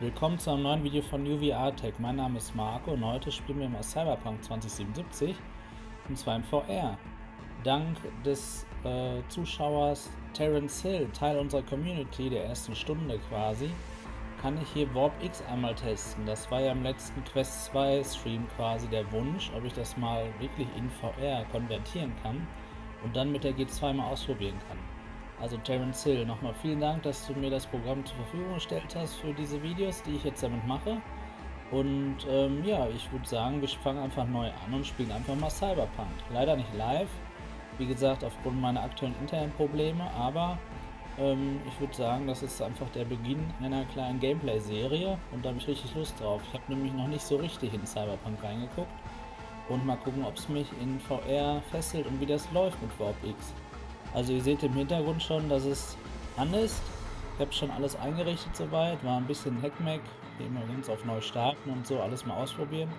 Willkommen zu einem neuen Video von UVR-Tech. Mein Name ist Marco und heute spielen wir mal Cyberpunk 2077 und zwar in VR. Dank des Zuschauers Terence Hill, Teil unserer Community der ersten Stunde quasi, kann ich hier Warp X einmal testen. Das war ja im letzten Quest 2 Stream quasi der Wunsch, ob ich das mal wirklich in VR konvertieren kann und dann mit der G2 mal ausprobieren kann. Also Terence Hill, nochmal vielen Dank, dass du mir das Programm zur Verfügung gestellt hast für diese Videos, die ich jetzt damit mache. Und ja, ich würde sagen, wir fangen einfach neu an und spielen einfach mal Cyberpunk. Leider nicht live, wie gesagt, aufgrund meiner aktuellen internen Probleme, aber ich würde sagen, das ist einfach der Beginn einer kleinen Gameplay-Serie und da habe ich richtig Lust drauf. Ich habe nämlich noch nicht so richtig in Cyberpunk reingeguckt und mal gucken, ob es mich in VR fesselt und wie das läuft mit Warp X. Also ihr seht im Hintergrund schon, dass es an ist. Ich habe schon alles eingerichtet soweit, war ein bisschen Hackmack, wie immer ganz auf neu starten und so, alles mal ausprobieren.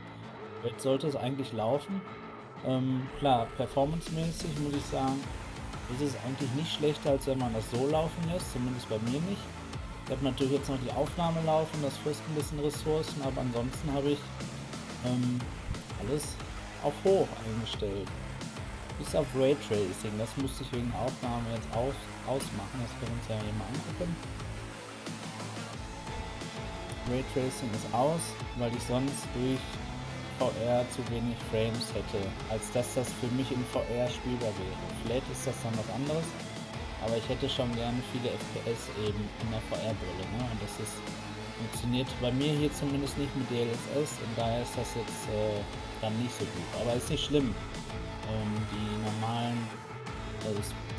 Jetzt sollte es eigentlich laufen. Klar, performancemäßig muss ich sagen, ist es eigentlich nicht schlechter, als wenn man das so laufen lässt, zumindest bei mir nicht. Ich habe natürlich jetzt noch die Aufnahme laufen, das frisst ein bisschen Ressourcen, aber ansonsten habe ich alles auf hoch eingestellt. Bis auf Raytracing, das musste ich wegen Aufnahme jetzt ausmachen, das können wir uns ja hier mal angucken. Raytracing ist aus, weil ich sonst durch VR zu wenig Frames hätte, als dass das für mich in VR spielbar wäre. Vielleicht ist das dann was anderes, aber ich hätte schon gerne viele FPS eben in der VR-Brille, ne? Und das funktioniert bei mir hier zumindest nicht mit DLSS und daher ist das jetzt dann nicht so gut, aber ist nicht schlimm. Die normalen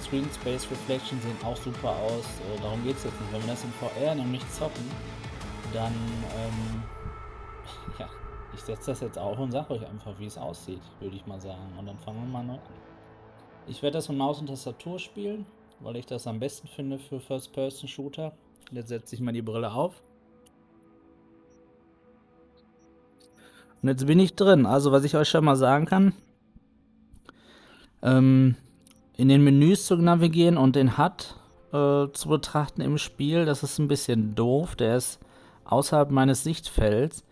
Screen Space Reflection sehen auch super aus, darum geht es jetzt nicht. Wenn wir das in VR nämlich zocken, dann ja, ich setze das jetzt auch und sage euch einfach, wie es aussieht, würde ich mal sagen. Und dann fangen wir mal neu an. Ich werde das mit Maus und Tastatur spielen, weil ich das am besten finde für First-Person-Shooter. Jetzt setze ich mal die Brille auf. Und jetzt bin ich drin. Also was ich euch schon mal sagen kann, in den Menüs zu navigieren und den HUD zu betrachten im Spiel, das ist ein bisschen doof. Der ist außerhalb meines Sichtfelds,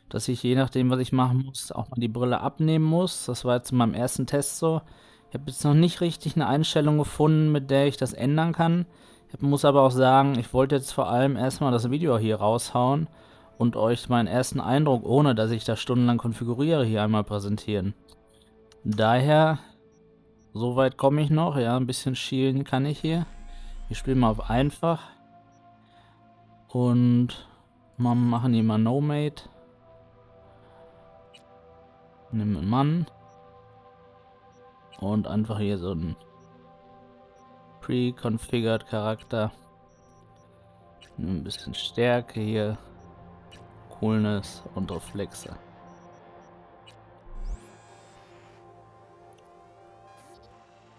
dass ich je nachdem, was ich machen muss, auch mal die Brille abnehmen muss. Das war jetzt in meinem ersten Test so. Ich habe jetzt noch nicht richtig eine Einstellung gefunden, mit der ich das ändern kann. Ich muss aber auch sagen, ich wollte jetzt vor allem erstmal das Video hier raushauen und euch meinen ersten Eindruck, ohne dass ich das stundenlang konfiguriere, hier einmal präsentieren. Daher, so weit komme ich noch. Ja, ein bisschen schielen kann ich hier. Wir spielen mal auf einfach. Und machen hier mal No-Mate. Nehmen einen Mann. Und einfach hier so einen pre-configured Charakter. Ein bisschen Stärke hier. Coolness und Reflexe.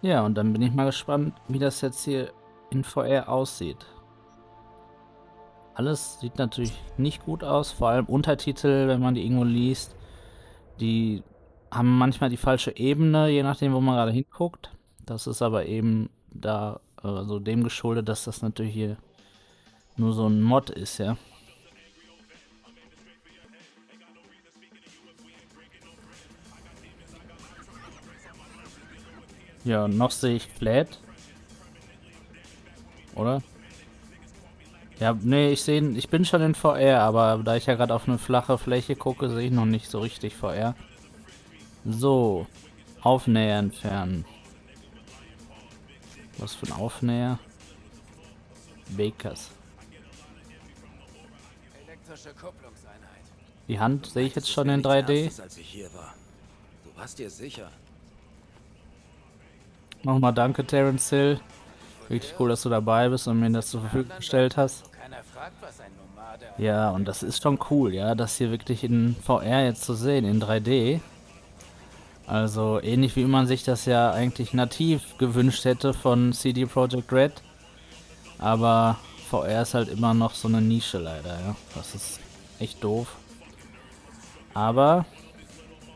Ja, und dann bin ich mal gespannt, wie das jetzt hier in VR aussieht. Alles sieht natürlich nicht gut aus, vor allem Untertitel, wenn man die irgendwo liest. Die haben manchmal die falsche Ebene, je nachdem, wo man gerade hinguckt. Das ist aber eben da so dem geschuldet, dass das natürlich hier nur so ein Mod ist, ja. Ja, noch sehe ich Flat. Oder? Ja, nee, ich bin schon in VR, aber da ich ja gerade auf eine flache Fläche gucke, sehe ich noch nicht so richtig VR. So, Aufnäher entfernen. Was für ein Aufnäher? Bakers. Elektrische Kupplungseinheit. Die Hand sehe ich jetzt schon in 3D. Als ich hier war. Du warst dir sicher? Nochmal danke, Terence Hill. Richtig cool, dass du dabei bist und mir das zur Verfügung gestellt hast. Keiner fragt, was ein Nomade. Ja, und das ist schon cool, ja, das hier wirklich in VR jetzt zu sehen, in 3D. Also ähnlich wie man sich das ja eigentlich nativ gewünscht hätte von CD Projekt Red. Aber VR ist halt immer noch so eine Nische leider, ja. Das ist echt doof. Aber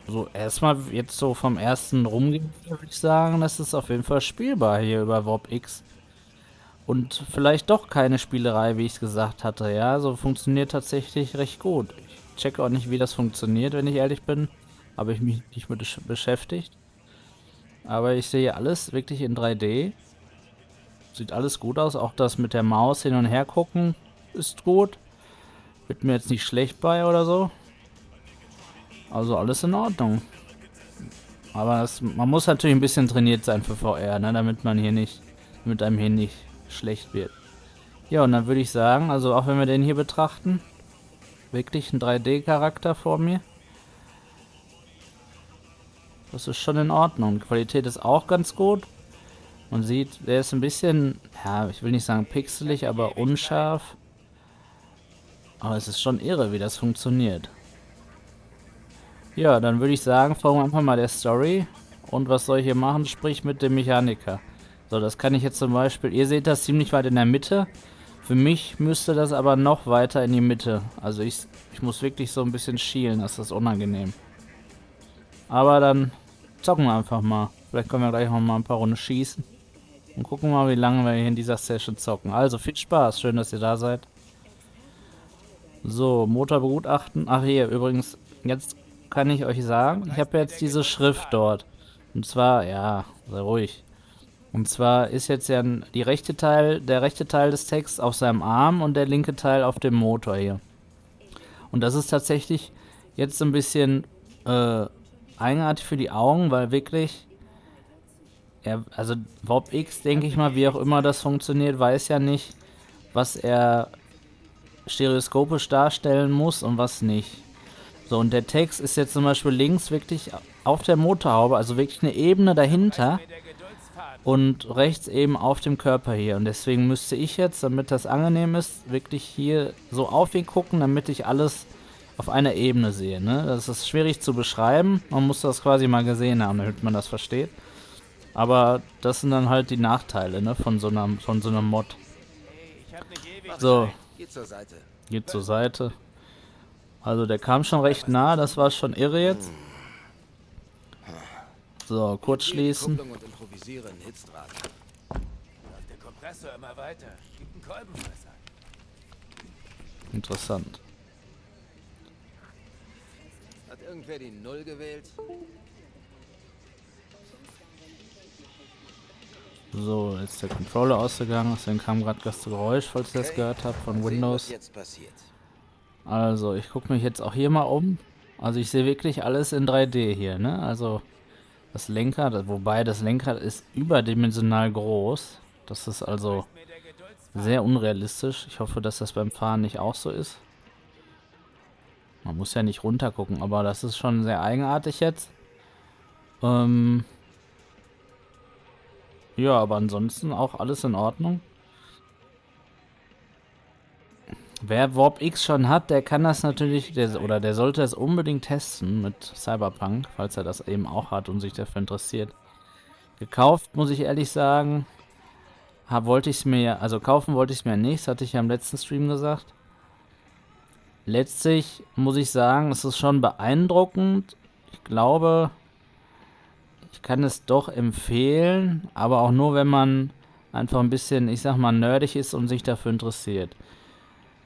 so erstmal jetzt so vom ersten Rumgehen würde ich sagen, das ist auf jeden Fall spielbar hier über Warp X. Und vielleicht doch keine Spielerei, wie ich es gesagt hatte, ja. So funktioniert tatsächlich recht gut. Ich checke auch nicht, wie das funktioniert, wenn ich ehrlich bin. Habe ich mich nicht mit beschäftigt. Aber ich sehe alles wirklich in 3D. Sieht alles gut aus. Auch das mit der Maus hin und her gucken ist gut. Wird mir jetzt nicht schlecht bei oder so. Also alles in Ordnung. Aber man muss natürlich ein bisschen trainiert sein für VR, ne, damit einem hier nicht schlecht wird. Ja, und dann würde ich sagen, also auch wenn wir den hier betrachten, wirklich ein 3D-Charakter vor mir. Das ist schon in Ordnung. Die Qualität ist auch ganz gut. Man sieht, der ist ein bisschen, ja, ich will nicht sagen pixelig, aber unscharf. Aber es ist schon irre, wie das funktioniert. Ja, dann würde ich sagen, folgen wir einfach mal der Story. Und was soll ich hier machen? Sprich mit dem Mechaniker. So, das kann ich jetzt zum Beispiel, ihr seht das ziemlich weit in der Mitte. Für mich müsste das aber noch weiter in die Mitte. Also ich muss wirklich so ein bisschen schielen, das ist unangenehm. Aber dann zocken wir einfach mal. Vielleicht können wir gleich noch mal ein paar Runden schießen. Und gucken mal, wie lange wir hier in dieser Session zocken. Also viel Spaß, schön, dass ihr da seid. So, Motor begutachten. Ach hier, übrigens, jetzt kann ich euch sagen, ich habe jetzt diese Schrift dort. Und zwar, ja, sei ruhig. Und zwar ist jetzt ja der rechte Teil des Texts auf seinem Arm und der linke Teil auf dem Motor hier. Und das ist tatsächlich jetzt ein bisschen eigenartig für die Augen, weil wirklich, also Warp X, denke ich mal, wie auch immer das funktioniert, weiß ja nicht, was er stereoskopisch darstellen muss und was nicht. So, und der Text ist jetzt zum Beispiel links wirklich auf der Motorhaube, also wirklich eine Ebene dahinter und rechts eben auf dem Körper hier. Und deswegen müsste ich jetzt, damit das angenehm ist, wirklich hier so auf ihn gucken, damit ich alles auf einer Ebene sehe. Ne? Das ist schwierig zu beschreiben, man muss das quasi mal gesehen haben, damit man das versteht. Aber das sind dann halt die Nachteile, ne, von so einem Mod. So, Geht zur Seite. geht zur Seite. Also der kam schon recht nah, das war schon irre jetzt. So, kurz schließen. Kupplung und improvisiere einen Hitzdraht. Läuft der Kompressor immer weiter. Gibt einen Kolbenfresser. Interessant. Hat irgendwer die Null gewählt? So, jetzt ist der Controller ausgegangen, deswegen kam gerade das Geräusch, falls ihr das gehört habt, von Windows. Was jetzt passiert. Also, ich gucke mich jetzt auch hier mal um. Also, ich sehe wirklich alles in 3D hier, ne? Also, das Lenkrad, wobei das Lenkrad ist überdimensional groß. Das ist also sehr unrealistisch. Ich hoffe, dass das beim Fahren nicht auch so ist. Man muss ja nicht runter gucken, aber das ist schon sehr eigenartig jetzt. Ja, aber ansonsten auch alles in Ordnung. Wer Warp X schon hat, der kann das natürlich, der sollte es unbedingt testen mit Cyberpunk, falls er das eben auch hat und sich dafür interessiert. Gekauft, muss ich ehrlich sagen, kaufen wollte ich es mir nicht, das hatte ich ja im letzten Stream gesagt. Letztlich muss ich sagen, es ist schon beeindruckend. Ich glaube, ich kann es doch empfehlen, aber auch nur, wenn man einfach ein bisschen, ich sag mal, nerdig ist und sich dafür interessiert.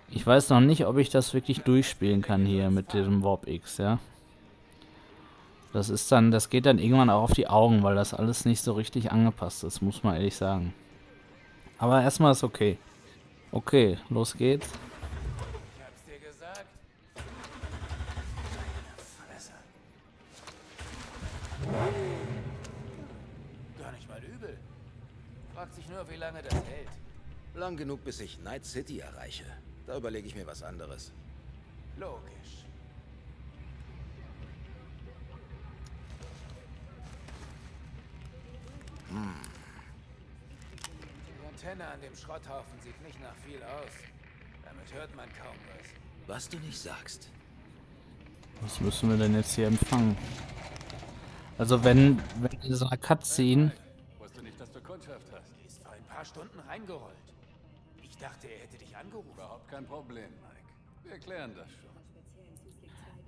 Ich weiß noch nicht, ob ich das wirklich durchspielen kann hier mit diesem Warp X, ja. Das geht dann irgendwann auch auf die Augen, weil das alles nicht so richtig angepasst ist, muss man ehrlich sagen. Aber erstmal ist okay. Okay, los geht's. Ich hab's dir gesagt. Fresse. Gar nicht mal übel. Fragt sich nur, wie lange das hält. Lang genug, bis ich Night City erreiche. Da überlege ich mir was anderes. Logisch. Die Antenne an dem Schrotthaufen sieht nicht nach viel aus. Damit hört man kaum was. Was du nicht sagst. Was müssen wir denn jetzt hier empfangen? Also wenn in so einer Cutscene... Wusste nicht, dass du Kundschaft hast. Ist vor ein paar Stunden reingerollt. Ich dachte, er hätte dich angerufen. Überhaupt kein Problem, Mike. Wir klären das schon.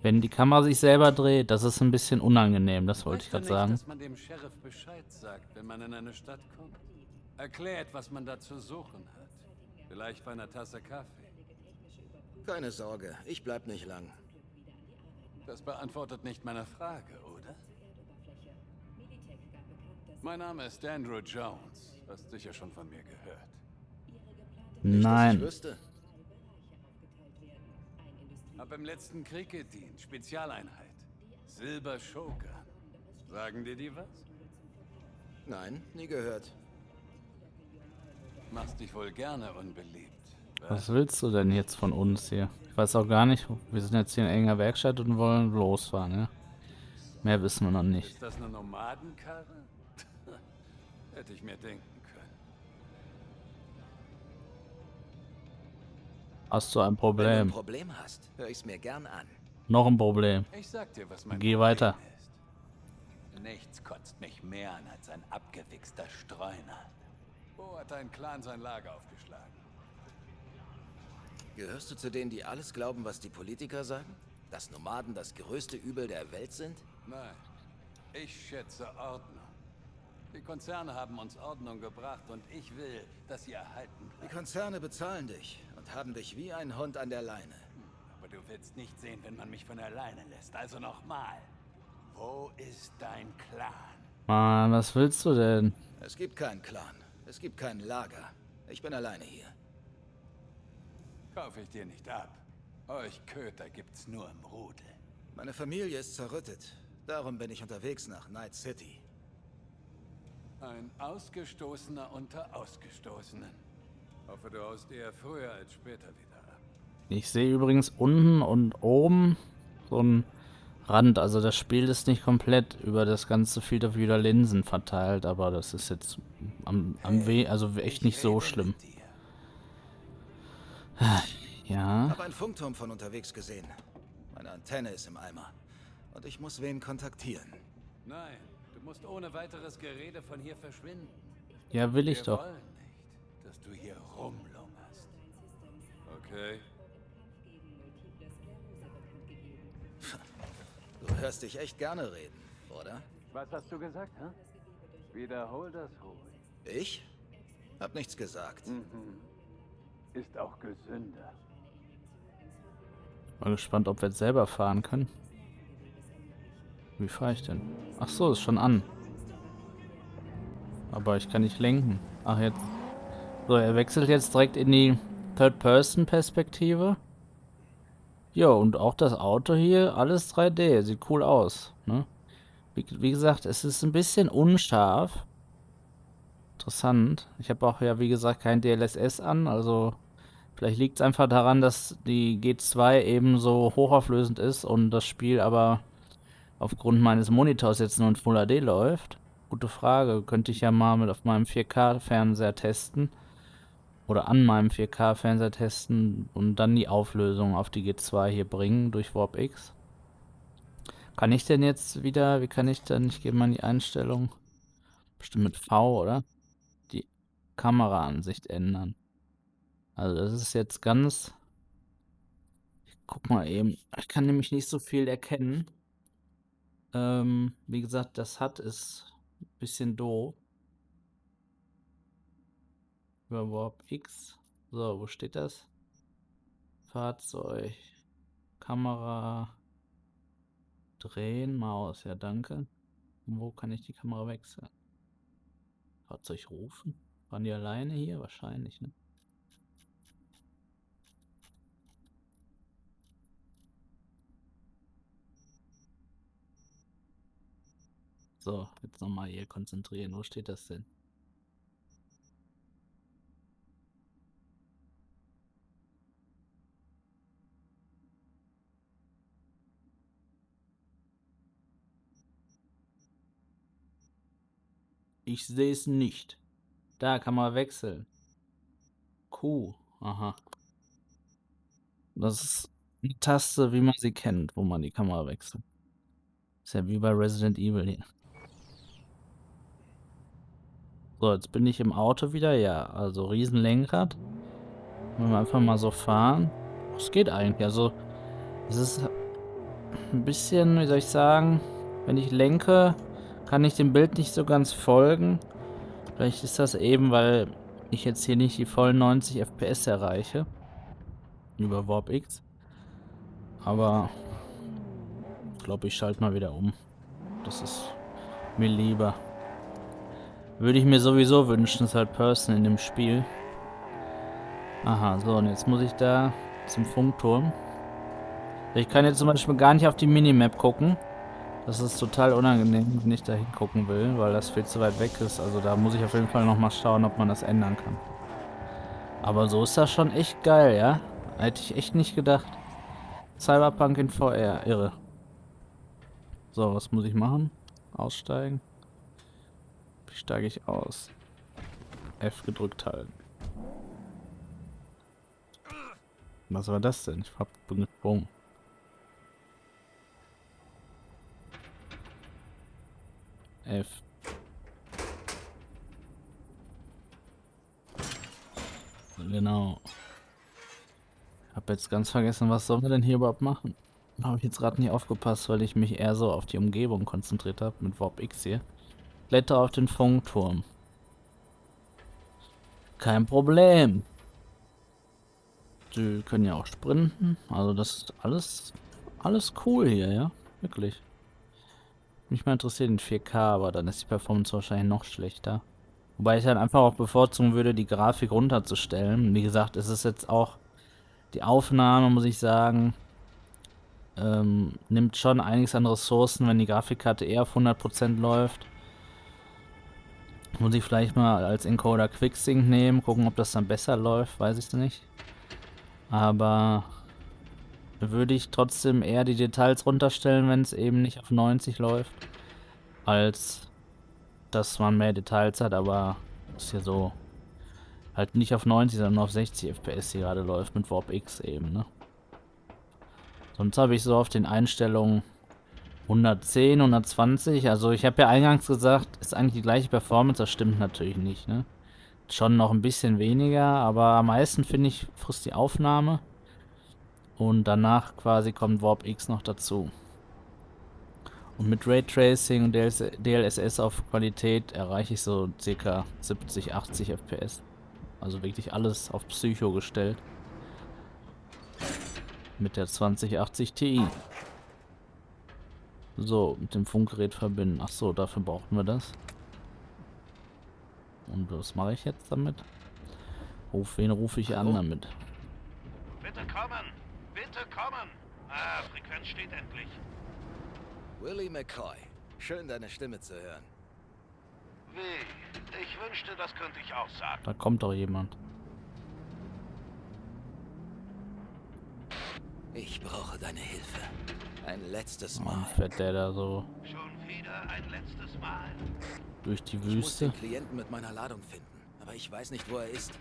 Wenn die Kamera sich selber dreht, das ist ein bisschen unangenehm, das wollte ich Weißt du gerade nicht, sagen. dass man dem Sheriff Bescheid sagt, wenn man in eine Stadt kommt? Erklärt, was man da zu suchen hat. Vielleicht bei einer Tasse Kaffee. Keine Sorge, ich bleib nicht lang. Das beantwortet nicht meine Frage, oder? Mein Name ist Andrew Jones. Hast sicher schon von mir gehört. Nicht, dass ich Nein. wüsste. Hab im letzten Krieg gedient. Spezialeinheit. Silber Shogun. Sagen dir die was? Nein, nie gehört. Machst dich wohl gerne unbeliebt. Was willst du denn jetzt von uns hier? Ich weiß auch gar nicht. Wir sind jetzt hier in enger Werkstatt und wollen losfahren, ja? Mehr wissen wir noch nicht. Ist das eine Nomadenkarre? Hätte ich mir denken können. Hast du ein Wenn du ein Problem? Problem hast, höre ich's mir gern an. Noch ein Problem. Ich sag dir, was mein Geh Problem weiter. ist. Nichts kotzt mich mehr an als ein abgewichster Streuner. Wo hat dein Clan sein Lager aufgeschlagen? Gehörst du zu denen, die alles glauben, was die Politiker sagen? Dass Nomaden das größte Übel der Welt sind? Nein, ich schätze Ordnung. Die Konzerne haben uns Ordnung gebracht und ich will, dass sie erhalten Die bleibt. Konzerne bezahlen dich und haben dich wie ein Hund an der Leine. Aber du willst nicht sehen, wenn man mich von alleine lässt. Also nochmal. Wo ist dein Clan? Mann, was willst du denn? Es gibt keinen Clan. Es gibt kein Lager. Ich bin alleine hier. Kaufe ich dir nicht ab. Euch Köter gibt's nur im Rudel. Meine Familie ist zerrüttet. Darum bin ich unterwegs nach Night City. Ein Ausgestoßener unter Ausgestoßenen. Hoffe, du haust eher früher als später wieder ab. Ich sehe übrigens unten und oben so einen Rand. Also das Spiel ist nicht komplett über das ganze Field of View der Linsen verteilt, aber das ist jetzt also echt nicht so schlimm. Mit dir. Ja, Hab einen Funkturm von unterwegs gesehen. Meine Antenne ist im Eimer. Und ich muss wen kontaktieren. Nein, du musst ohne weiteres Gerede von hier verschwinden. ja, will ich Wir doch. wollen nicht, dass du hier rumlungerst. Okay. Du hörst dich echt gerne reden, oder? Was hast du gesagt, hä? Wiederhol das ruhig. Ich? Hab nichts gesagt. Ist auch gesünder. Mal gespannt, ob wir jetzt selber fahren können. Wie fahre ich denn? Ach so, ist schon an. Aber ich kann nicht lenken. Ach, jetzt. So, er wechselt jetzt direkt in die Third-Person-Perspektive. Ja, und auch das Auto hier, alles 3D. Sieht cool aus, ne? Wie gesagt, es ist ein bisschen unscharf. Interessant. Ich habe auch ja, wie gesagt, kein DLSS an, also vielleicht liegt es einfach daran, dass die G2 eben so hochauflösend ist und das Spiel aber aufgrund meines Monitors jetzt nur in Full HD läuft. Gute Frage. Könnte ich ja mal auf meinem 4K-Fernseher testen. Oder an meinem 4K-Fernseher testen und dann die Auflösung auf die G2 hier bringen durch Warp X. Kann ich denn jetzt wieder, wie kann ich denn, ich gehe mal in die Einstellung, bestimmt mit V, oder? Die Kameraansicht ändern. Also das ist jetzt ganz, ich guck mal eben, ich kann nämlich nicht so viel erkennen. Wie gesagt, das HUD ist ein bisschen doof. Über Warp X. So, wo steht das? Fahrzeug. Kamera. Drehen. Maus. Ja, danke. Und wo kann ich die Kamera wechseln? Fahrzeug rufen? Waren die alleine hier? Wahrscheinlich, ne? So, jetzt nochmal hier konzentrieren. Wo steht das denn? Ich sehe es nicht. Da kann man wechseln. Q. Aha. Das ist eine Taste, wie man sie kennt, wo man die Kamera wechselt. Ist ja wie bei Resident Evil hier. So, jetzt bin ich im Auto wieder. Ja, also riesen Lenkrad. Wenn wir einfach mal so fahren. Es geht eigentlich. Also, es ist ein bisschen, wie soll ich sagen, wenn ich lenke, kann ich dem Bild nicht so ganz folgen. Vielleicht ist das eben, weil ich jetzt hier nicht die vollen 90 FPS erreiche. Über Warp X. Aber ich glaube, ich schalte mal wieder um. Das ist mir lieber. Würde ich mir sowieso wünschen, Third Person in dem Spiel. Aha, so, und jetzt muss ich da zum Funkturm. Ich kann jetzt zum Beispiel gar nicht auf die Minimap gucken. Das ist total unangenehm, wenn ich da hingucken will, weil das viel zu weit weg ist. Also da muss ich auf jeden Fall nochmal schauen, ob man das ändern kann. Aber so ist das schon echt geil, ja? Hätte ich echt nicht gedacht. Cyberpunk in VR, irre. So, was muss ich machen? Aussteigen. Wie steige ich aus? F gedrückt halten. Was war das denn? Ich bin gesprungen. F. Genau. Ich habe jetzt ganz vergessen, was sollen wir denn hier überhaupt machen? Habe ich jetzt gerade nicht aufgepasst, weil ich mich eher so auf die Umgebung konzentriert habe mit Warp X hier. Kletter auf den Funkturm. Kein Problem. Die können ja auch sprinten. Also das ist alles cool hier, ja? Wirklich. Mich mal interessiert in 4K, aber dann ist die Performance wahrscheinlich noch schlechter. Wobei ich dann einfach auch bevorzugen würde, die Grafik runterzustellen. Wie gesagt, es ist jetzt auch die Aufnahme, muss ich sagen, nimmt schon einiges an Ressourcen, wenn die Grafikkarte eher auf 100% läuft. Muss ich vielleicht mal als Encoder QuickSync nehmen, gucken, ob das dann besser läuft, weiß ich nicht. Aber würde ich trotzdem eher die Details runterstellen, wenn es eben nicht auf 90 läuft, als dass man mehr Details hat, aber ist ja so halt nicht auf 90, sondern auf 60 FPS hier gerade läuft mit Warp X eben, ne? Sonst habe ich so auf den Einstellungen 110, 120, also ich habe ja eingangs gesagt, ist eigentlich die gleiche Performance, das stimmt natürlich nicht, ne? Schon noch ein bisschen weniger, aber am meisten finde ich frisst die Aufnahme und danach quasi kommt Warp X noch dazu. Und mit Raytracing und DLSS auf Qualität erreiche ich so ca. 70, 80 FPS. Also wirklich alles auf Psycho gestellt. Mit der 2080 Ti. So, mit dem Funkgerät verbinden. Ach so, dafür brauchen wir das. Und was mache ich jetzt damit? Wen rufe ich an damit? Bitte kommen! Bitte kommen! Ah, Frequenz steht endlich. Willie McCoy. Schön, deine Stimme zu hören. Wie? Ich wünschte, das könnte ich auch sagen. Da kommt doch jemand. Ich brauche deine Hilfe. Ein letztes Oh, Mal. fährt der da so Schon wieder ein letztes Mal. durch die Ich muss Wüste? den Klienten mit meiner Ladung finden. Aber ich weiß nicht, wo er ist.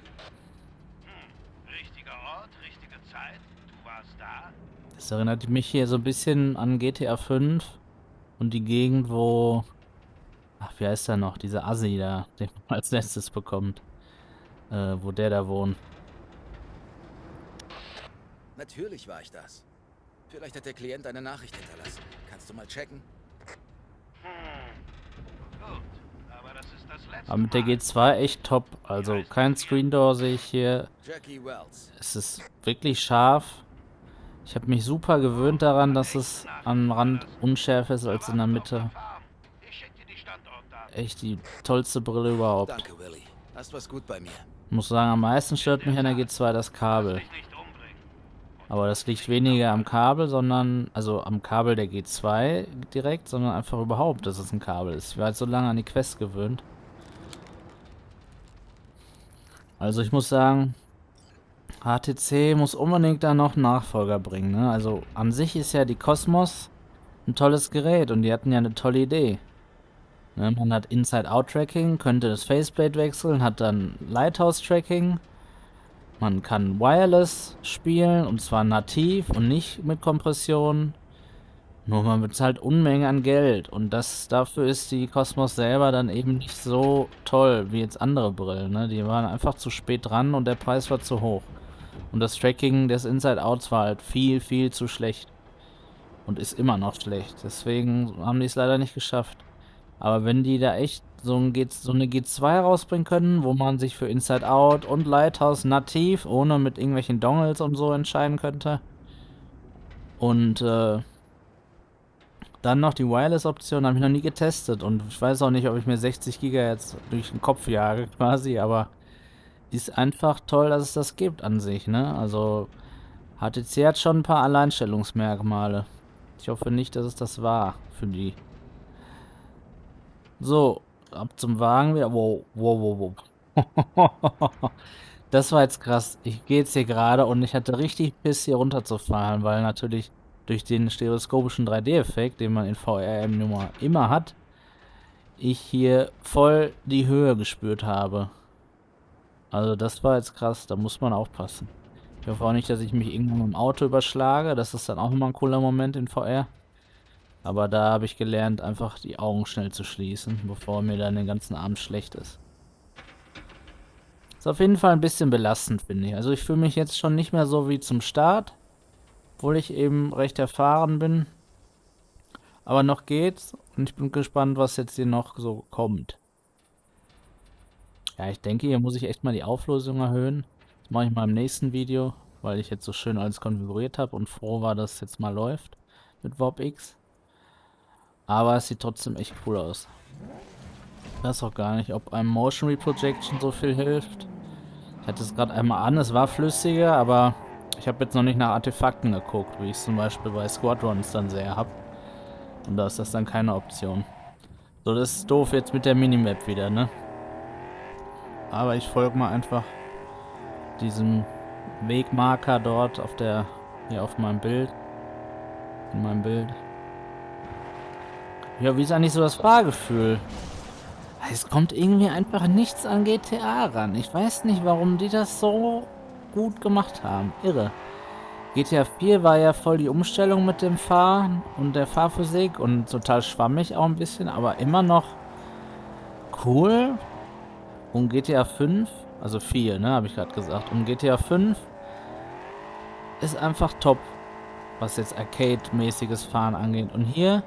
Richtiger Ort, richtige Zeit. Du warst da. Das erinnert mich hier so ein bisschen an GTA 5 und die Gegend, wo... Ach, wie heißt der noch? Dieser Assi da, den man als letztes bekommt. Wo der da wohnt. Natürlich war ich das. Vielleicht hat der Klient eine Nachricht hinterlassen. Kannst du mal checken? Gut, aber das ist das letzte Aber mit der Mal. G2 echt top. Also kein Screen Door sehe ich hier. Jackie Wells. Es ist wirklich scharf. Ich habe mich super gewöhnt daran, dass es am Rand unschärfer ist als in der Mitte. Ich schicke dir die Standortdaten. Echt die tollste Brille überhaupt. Danke, Willie. Hast was gut bei mir. Ich muss sagen, am meisten stört mich an der G2 das Kabel. Dich nicht umbringen. Aber das liegt weniger am Kabel, sondern, also am Kabel der G2 direkt, sondern einfach überhaupt, dass es ein Kabel ist. Ich war jetzt so lange an die Quest gewöhnt. Also ich muss sagen, HTC muss unbedingt da noch einen Nachfolger bringen, ne? Also an sich ist ja die Cosmos ein tolles Gerät und die hatten ja eine tolle Idee. Ne? Man hat Inside-Out-Tracking, könnte das Faceplate wechseln, hat dann Lighthouse-Tracking. Man kann Wireless spielen und zwar nativ und nicht mit Kompression. Nur man bezahlt Unmengen an Geld und dafür ist die Cosmos selber dann eben nicht so toll wie jetzt andere Brillen. Ne? Die waren einfach zu spät dran und der Preis war zu hoch. Und das Tracking des Inside-Outs war halt viel, viel zu schlecht. Und ist immer noch schlecht. Deswegen haben die es leider nicht geschafft. Aber wenn die da echt so eine G2 rausbringen können, wo man sich für Inside Out und Lighthouse nativ, ohne mit irgendwelchen Dongles und so entscheiden könnte. Und dann noch die Wireless-Option, habe ich noch nie getestet. Und ich weiß auch nicht, ob ich mir 60 GHz durch den Kopf jage quasi, aber ist einfach toll, dass es das gibt an sich, ne? Also HTC hat schon ein paar Alleinstellungsmerkmale. Ich hoffe nicht, dass es das war für die. So, ab zum Wagen wieder. Wow, wow, wow, wow. Das war jetzt krass. Ich gehe jetzt hier gerade und ich hatte richtig Biss, hier runterzufallen, weil natürlich durch den stereoskopischen 3D-Effekt, den man in VRM immer hat, ich hier voll die Höhe gespürt habe. Also das war jetzt krass, da muss man aufpassen. Ich hoffe auch nicht, dass ich mich irgendwann im Auto überschlage. Das ist dann auch immer ein cooler Moment in VR. Aber da habe ich gelernt, einfach die Augen schnell zu schließen, bevor mir dann den ganzen Abend schlecht ist. Ist auf jeden Fall ein bisschen belastend, finde ich. Also ich fühle mich jetzt schon nicht mehr so wie zum Start, obwohl ich eben recht erfahren bin. Aber noch geht's und ich bin gespannt, was jetzt hier noch so kommt. Ja, ich denke, hier muss ich echt mal die Auflösung erhöhen. Das mache ich mal im nächsten Video, weil ich jetzt so schön alles konfiguriert habe und froh war, dass es jetzt mal läuft mit Warp X. Aber es sieht trotzdem echt cool aus. Ich weiß auch gar nicht, ob einem Motion Reprojection so viel hilft. Ich hatte es gerade einmal an, es war flüssiger, aber ich habe jetzt noch nicht nach Artefakten geguckt, wie ich es zum Beispiel bei Squadrons dann sehr habe. Und da ist das dann keine Option. So, das ist doof jetzt mit der Minimap wieder, ne? Aber ich folge mal einfach diesem Wegmarker dort auf der, hier auf meinem Bild. In meinem Bild. Ja, wie ist eigentlich so das Fahrgefühl? Es kommt irgendwie einfach nichts an GTA ran. Ich weiß nicht, warum die das so gut gemacht haben. Irre. GTA 4 war ja voll die Umstellung mit dem Fahren und der Fahrphysik und total schwammig auch ein bisschen, aber immer noch cool. Und GTA 5, also 4, ne, habe ich gerade gesagt. Und GTA 5 ist einfach top, was jetzt Arcade-mäßiges Fahren angeht. Und hier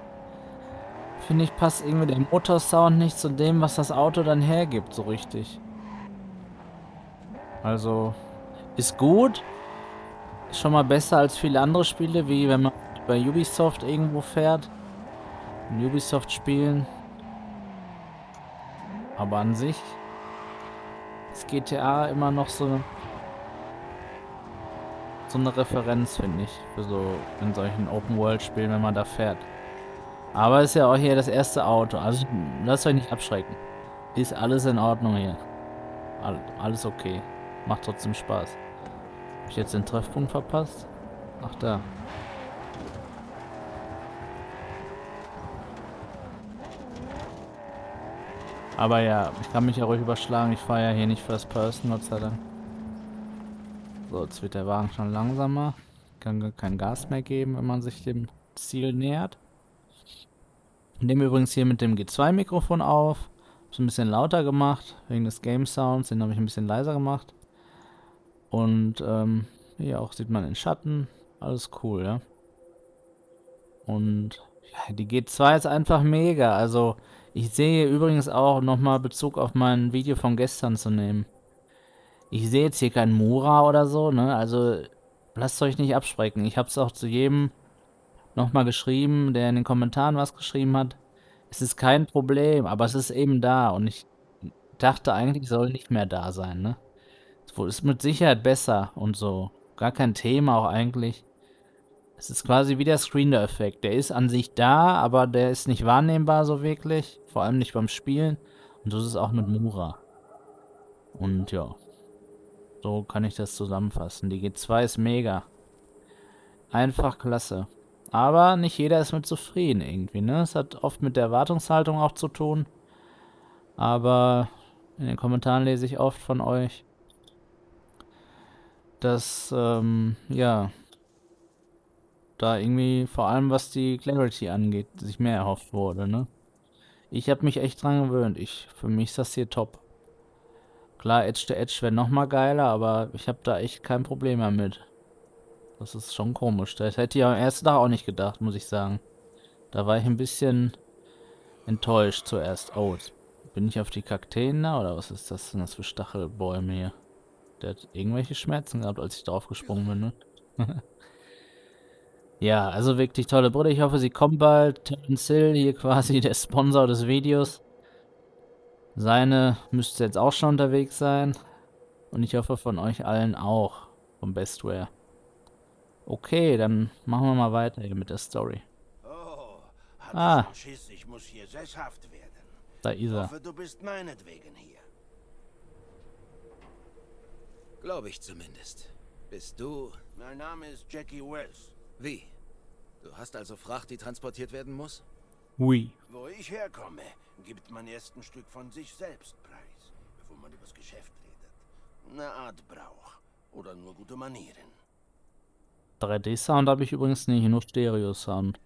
finde ich, passt irgendwie der Motorsound nicht zu dem, was das Auto dann hergibt, so richtig. Also, ist gut. Ist schon mal besser als viele andere Spiele, wie wenn man bei Ubisoft irgendwo fährt. In Ubisoft-Spielen. Aber an sich ist GTA immer noch so eine Referenz, finde ich, für so in solchen Open-World-Spielen, wenn man da fährt. Aber ist ja auch hier das erste Auto, also lasst euch nicht abschrecken. Ist alles in Ordnung hier. Alles okay. Macht trotzdem Spaß. Hab ich jetzt den Treffpunkt verpasst? Ach, da. Aber ja, ich kann mich ja ruhig überschlagen. Ich fahre ja hier nicht First Person, Gott sei Dank. So, jetzt wird der Wagen schon langsamer. Kann kein Gas mehr geben, wenn man sich dem Ziel nähert. Ich nehme übrigens hier mit dem G2-Mikrofon auf. Hab's ein bisschen lauter gemacht, wegen des Game Sounds. Den habe ich ein bisschen leiser gemacht. Und hier auch sieht man den Schatten. Alles cool, ja. Und ja, die G2 ist einfach mega. Also ich sehe übrigens auch nochmal Bezug auf mein Video von gestern zu nehmen. Ich sehe jetzt hier keinen Mura oder so, ne? Also lasst euch nicht abschrecken. Ich habe es auch zu jedem nochmal geschrieben, der in den Kommentaren was geschrieben hat. Es ist kein Problem, aber es ist eben da. Und ich dachte eigentlich, es soll nicht mehr da sein, ne? Es ist mit Sicherheit besser und so. Gar kein Thema auch eigentlich. Es ist quasi wie der Screen-Effekt. Der ist an sich da, aber der ist nicht wahrnehmbar so wirklich. Vor allem nicht beim Spielen. Und so ist es auch mit Mura. Und ja. So kann ich das zusammenfassen. Die G2 ist mega. Einfach klasse. Aber nicht jeder ist mit zufrieden irgendwie, ne? Es hat oft mit der Erwartungshaltung auch zu tun. Aber in den Kommentaren lese ich oft von euch, dass, ja, da irgendwie, vor allem was die Clarity angeht, sich mehr erhofft wurde, ne? Ich habe mich echt dran gewöhnt. Für mich ist das hier top. Klar, Edge to Edge wäre nochmal geiler, aber ich habe da echt kein Problem mehr mit. Das ist schon komisch. Das hätte ich am ersten Tag auch nicht gedacht, muss ich sagen. Da war ich ein bisschen enttäuscht zuerst. Oh, jetzt Bin ich auf die Kakteen da oder was ist das denn das für Stachelbäume hier? Der hat irgendwelche Schmerzen gehabt, als ich drauf gesprungen bin, ne? Ja, also wirklich tolle Brille. Ich hoffe, sie kommt bald. Terence Hill, hier quasi der Sponsor des Videos. Seine müsste jetzt auch schon unterwegs sein. Und ich hoffe von euch allen auch. Vom Bestware. Okay, dann machen wir mal weiter hier mit der Story. Oh, hatte Ah, schon Schiss, ich muss hier sesshaft werden. da ist er. Hoffe, du bist meinetwegen hier. Glaube ich zumindest. Bist du... Mein Name ist Jackie Wells. Wie? Du hast also Fracht, die transportiert werden muss? Hui. Wo ich herkomme, gibt man erst ein Stück von sich selbst preis, bevor man übers Geschäft redet. Eine Art Brauch. Oder nur gute Manieren. 3D-Sound habe ich übrigens nicht, nur Stereo-Sound.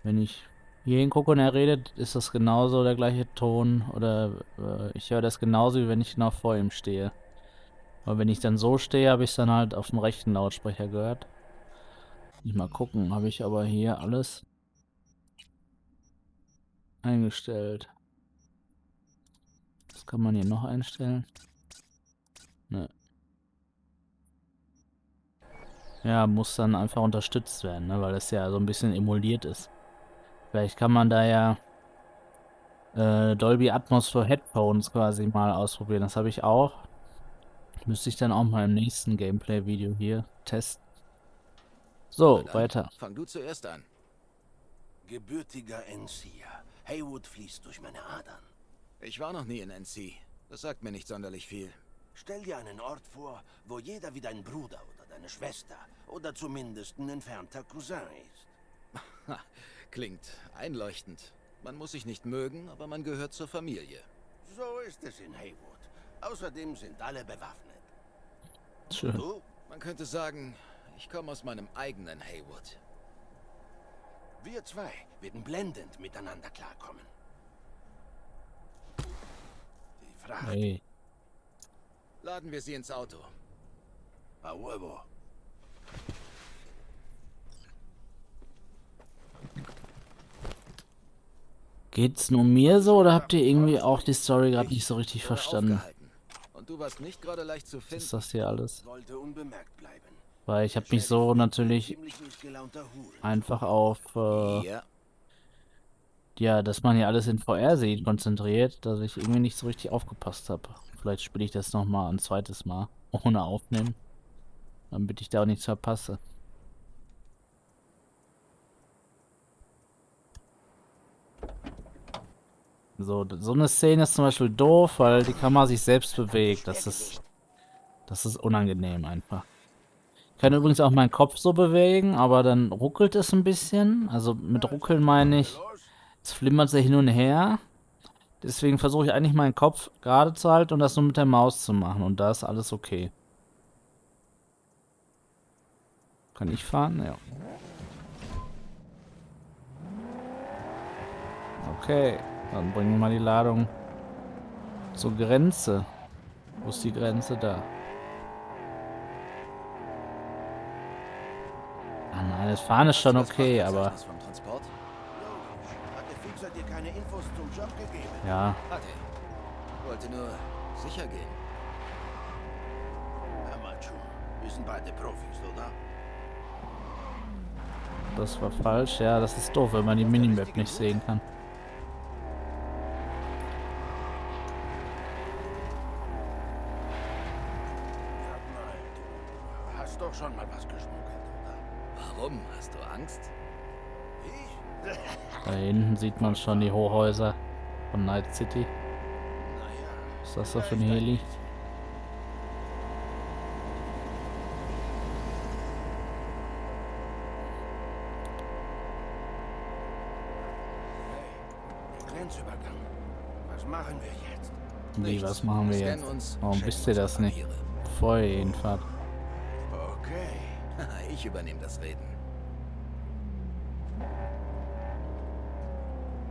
Wenn ich hier hingucke und er redet, ist das genauso der gleiche Ton. Oder ich höre das genauso, wie wenn ich genau vor ihm stehe. Aber wenn ich dann so stehe, habe ich es dann halt auf dem rechten Lautsprecher gehört. Nicht mal gucken, habe ich aber hier alles eingestellt. Was kann man hier noch einstellen? Ne. Ja, muss dann einfach unterstützt werden, ne? Weil das ja so ein bisschen emuliert ist. Vielleicht kann man da ja Dolby Atmos für Headphones quasi mal ausprobieren. Das habe ich auch. Müsste ich dann auch mal im nächsten Gameplay-Video hier testen. So, Na dann, weiter. fang du zuerst an. Gebürtiger Encier. Haywood fließt durch meine Adern. Ich war noch nie in NC. Das sagt mir nicht sonderlich viel. Stell dir einen Ort vor, wo jeder wie dein Bruder oder deine Schwester oder zumindest ein entfernter Cousin ist. Ha, klingt einleuchtend. Man muss sich nicht mögen, aber man gehört zur Familie. So ist es in Haywood. Außerdem sind alle bewaffnet. Schön. Du? Man könnte sagen, ich komme aus meinem eigenen Haywood. Wir zwei werden blendend miteinander klarkommen. Die Fracht. Hey. Laden wir sie ins Auto. A huevo. Geht's nur mir so oder habt ihr irgendwie auch die Story gerade nicht so richtig Wurde verstanden? aufgehalten. Und du warst nicht gerade leicht zu Was finden. ist das hier alles? Wollte unbemerkt bleiben. Weil ich habe mich so natürlich Ziemlich missgelaunter Hure. einfach auf, Ja, ja, dass man hier alles in VR sieht, konzentriert, dass ich irgendwie nicht so richtig aufgepasst habe. Vielleicht spiele ich das nochmal ein zweites Mal, ohne Aufnehmen, damit ich da auch nichts verpasse. So, so eine Szene ist zum Beispiel doof, weil die Kamera sich selbst bewegt. Das ist unangenehm einfach. Ich kann übrigens auch meinen Kopf so bewegen, aber dann ruckelt es ein bisschen. Also mit ruckeln meine ich, es flimmert sehr hin und her. Deswegen versuche ich eigentlich meinen Kopf gerade zu halten und das nur mit der Maus zu machen. Und da ist alles okay. Kann ich fahren? Ja. Okay, dann bringen wir mal die Ladung zur Grenze. Wo ist die Grenze? Da. Ah nein, das Fahren ist schon hast du das okay, aber Fahrverzeichnis vom Transport? Hat der Fixer dir keine Infos zum Job gegeben? ja. Hat er. Wollte nur sicher gehen. Hör mal, Chu. Wir sind beide Profis, oder? Das war falsch. Ja, das ist doof, wenn man die Minimap nicht sehen kann. Sag mal, du hast doch schon mal was geschmuggelt, oder? Warum? Hast du Angst? Ich? Da hinten sieht man schon die Hochhäuser von Night City. Naja. Was ist das so für ein Heli? Der Grenzübergang. Was machen wir jetzt? Wie, was machen wir Scannen jetzt? uns, Warum checken wisst ihr das unsere nicht? Papiere. Bevor ihr hinfahrt. Okay. Ich übernehme das Reden.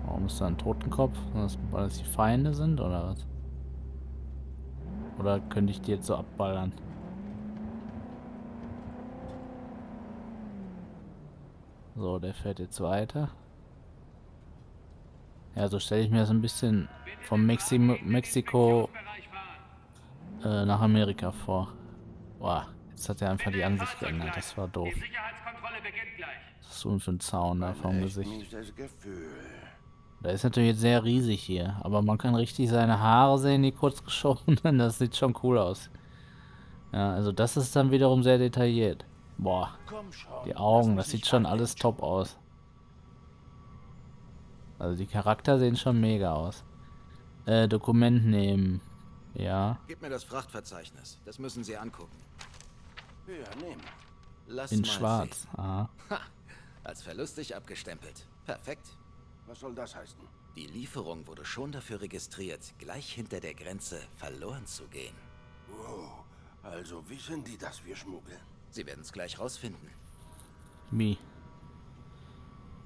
Warum ist da ein Totenkopf? Weil das die Feinde sind oder was? Oder könnte ich die jetzt so abballern? So, der fährt jetzt weiter. Ja, so stelle ich mir das ein bisschen vom Mexiko nach Amerika vor. Boah, jetzt hat er einfach die Ansicht geändert. Das war doof. Die Sicherheitskontrolle beginnt gleich. Was ist so für ein Zaun da vom Echt Gesicht? mieses Gefühl. Der ist natürlich jetzt sehr riesig hier, aber man kann richtig seine Haare sehen, die kurz geschoren sind. Das sieht schon cool aus. Ja, also das ist dann wiederum sehr detailliert. Boah, Komm schon. die lass Augen, uns das sieht nicht schon alles ablenken. top aus. Also die Charakter sehen schon mega aus. Dokument nehmen. Ja, Gib mir das Frachtverzeichnis. Das müssen Sie angucken. Ja, nehmen. Lass in mal schwarz. sehen. Aha. Ha, als verlustig abgestempelt. Perfekt. Was soll das heißen? Die Lieferung wurde schon dafür registriert, gleich hinter der Grenze verloren zu gehen. Wow. Also wissen die, dass wir schmuggeln? Sie werden es gleich rausfinden. Wie?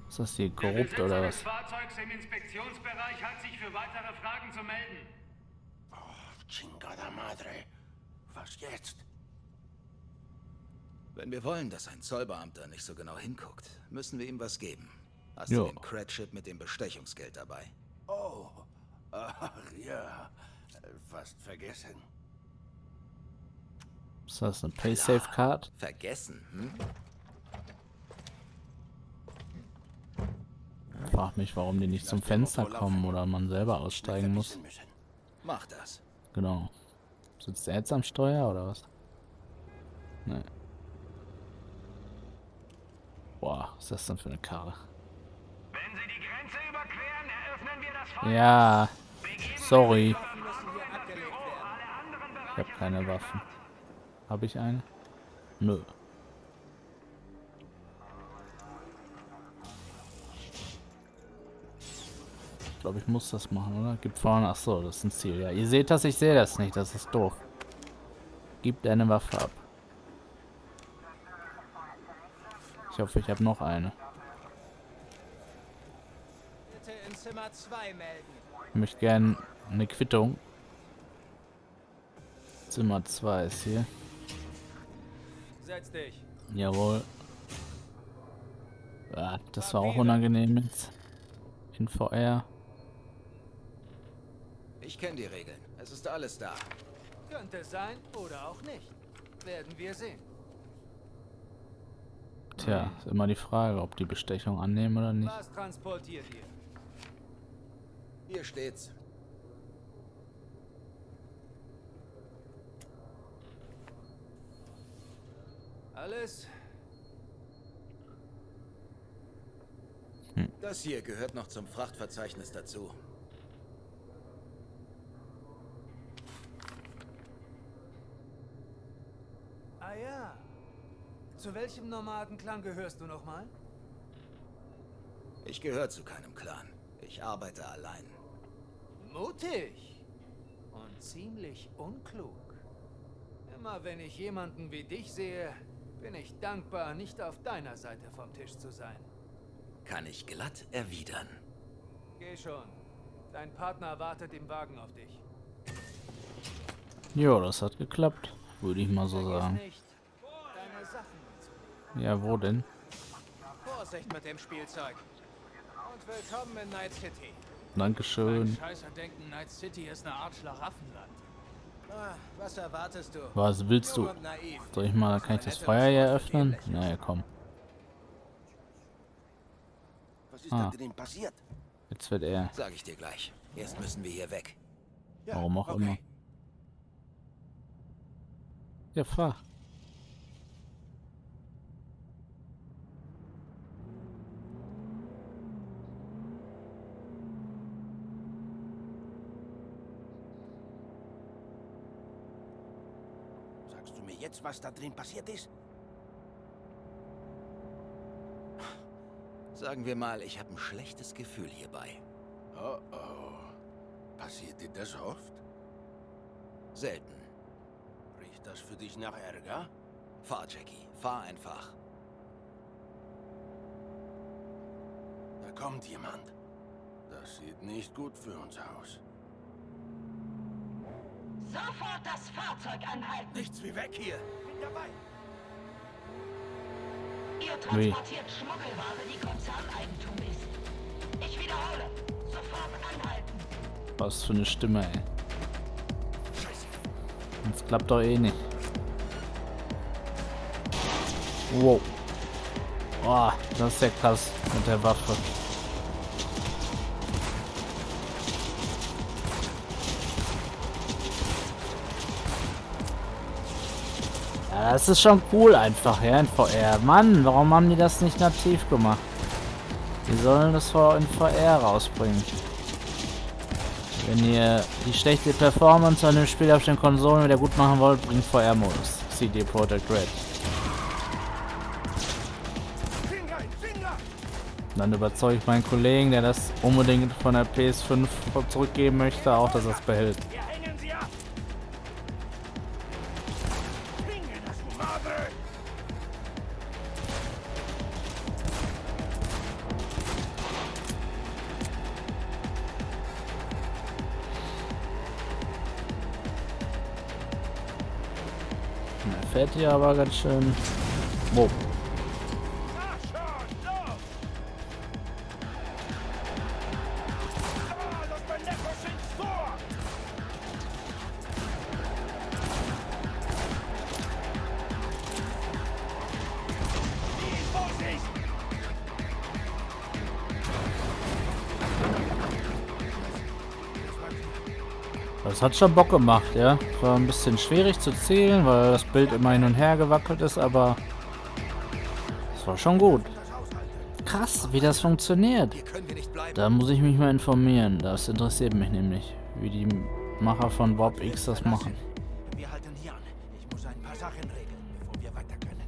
Ist das hier Der korrupt Besitzer oder des was? Fahrzeugs im Inspektionsbereich hat sich für weitere Fragen zu melden. Chingada madre. Was jetzt? Wenn wir wollen, dass ein Zollbeamter nicht so genau hinguckt, müssen wir ihm was geben. Hast Jo. du den Credit mit dem Bestechungsgeld dabei? Oh. Ach ja. Fast vergessen. Ist das eine Paysafe-Card? Vergessen, hm? Frag mich, warum die nicht zum Fenster kommen oder man selber aussteigen muss. Vergessen müssen. Mach das. Genau. Sitzt er jetzt am Steuer oder was? Ne. Boah, was ist das denn für eine Karre? Wenn Sie die Grenze überqueren, eröffnen wir das Feuer. Ja, sorry. Alle anderen Ich habe keine Waffen. Habe ich eine? Nö. Ich glaube, ich muss das machen, oder? Gibt vorne. Ach so, das ist ein Ziel. Ja, ihr seht das, ich sehe das nicht. Das ist doof. Gib deine Waffe ab. Ich hoffe, ich habe noch eine. Bitte in Zimmer 2 melden. Ich möchte gerne eine Quittung. Zimmer 2 ist hier. Setz dich. Jawohl. Ah, das war auch unangenehm jetzt. In VR. Ich kenne die Regeln. Es ist alles da. Könnte sein oder auch nicht. Werden wir sehen. Tja, ist immer die Frage, ob die Bestechung annehmen oder nicht. Was transportiert ihr? Hier steht's. Alles? Das hier gehört noch zum Frachtverzeichnis dazu. Ah ja. Zu welchem Nomadenclan gehörst du nochmal? Ich gehöre zu keinem Clan. Ich arbeite allein. Mutig. Und ziemlich unklug. Immer wenn ich jemanden wie dich sehe, bin ich dankbar, nicht auf deiner Seite vom Tisch zu sein. Kann ich glatt erwidern. Geh schon. Dein Partner wartet im Wagen auf dich. Jo, das hat geklappt, würde ich mal so Vergiss sagen. nicht, deine Sachen mitzunehmen. Ja, wo denn? Vorsicht mit dem Spielzeug. Und willkommen in Night City. Dankeschön. Scheißer denken, Night City ist eine Art Schlaraffenland. Ah, was erwartest du? Was willst du? Jung und naiv. Soll ich mal, kann ich das Feuer hier öffnen? Naja, komm. Was ist Ah. da drin passiert? Jetzt wird er. Sag ich dir gleich. Erst müssen wir hier weg. Ja, Warum auch okay. immer. Ja, fahr. Sagst du mir jetzt, was da drin passiert ist? Sagen wir mal, ich habe ein schlechtes Gefühl hierbei. Oh oh. Passiert dir das oft? Selten. Riecht das für dich nach Ärger? Fahr, Jackie. Fahr einfach. Da kommt jemand. Das sieht nicht gut für uns aus. Sofort das Fahrzeug anhalten. Nichts wie weg hier. Bin dabei. Ihr transportiert Schmuggelware, die Konzerneigentum ist. Ich wiederhole. Sofort anhalten. Was für eine Stimme, ey. Das klappt doch eh nicht. Wow. Boah, das ist ja krass mit der Waffe. Ja, das ist schon cool einfach, ja, in VR. Mann, warum haben die das nicht nativ gemacht? Die sollen das in VR rausbringen. Wenn ihr die schlechte Performance an dem Spiel auf den Konsolen wieder gut machen wollt, bringt VR-Modus. CD Projekt Red. Dann überzeuge ich meinen Kollegen, der das unbedingt von der PS5 zurückgeben möchte, auch, dass er es behält. Er fährt hier aber ganz schön. Wow. Das hat schon Bock gemacht, ja. War ein bisschen schwierig zu zählen, weil das Bild immer hin und her gewackelt ist, aber es war schon gut. Krass, wie das funktioniert. Da muss ich mich mal informieren. Das interessiert mich nämlich, wie die Macher von Bob X das machen. Wir halten hier an. Ich muss ein paar Sachen regeln, bevor wir weiter können.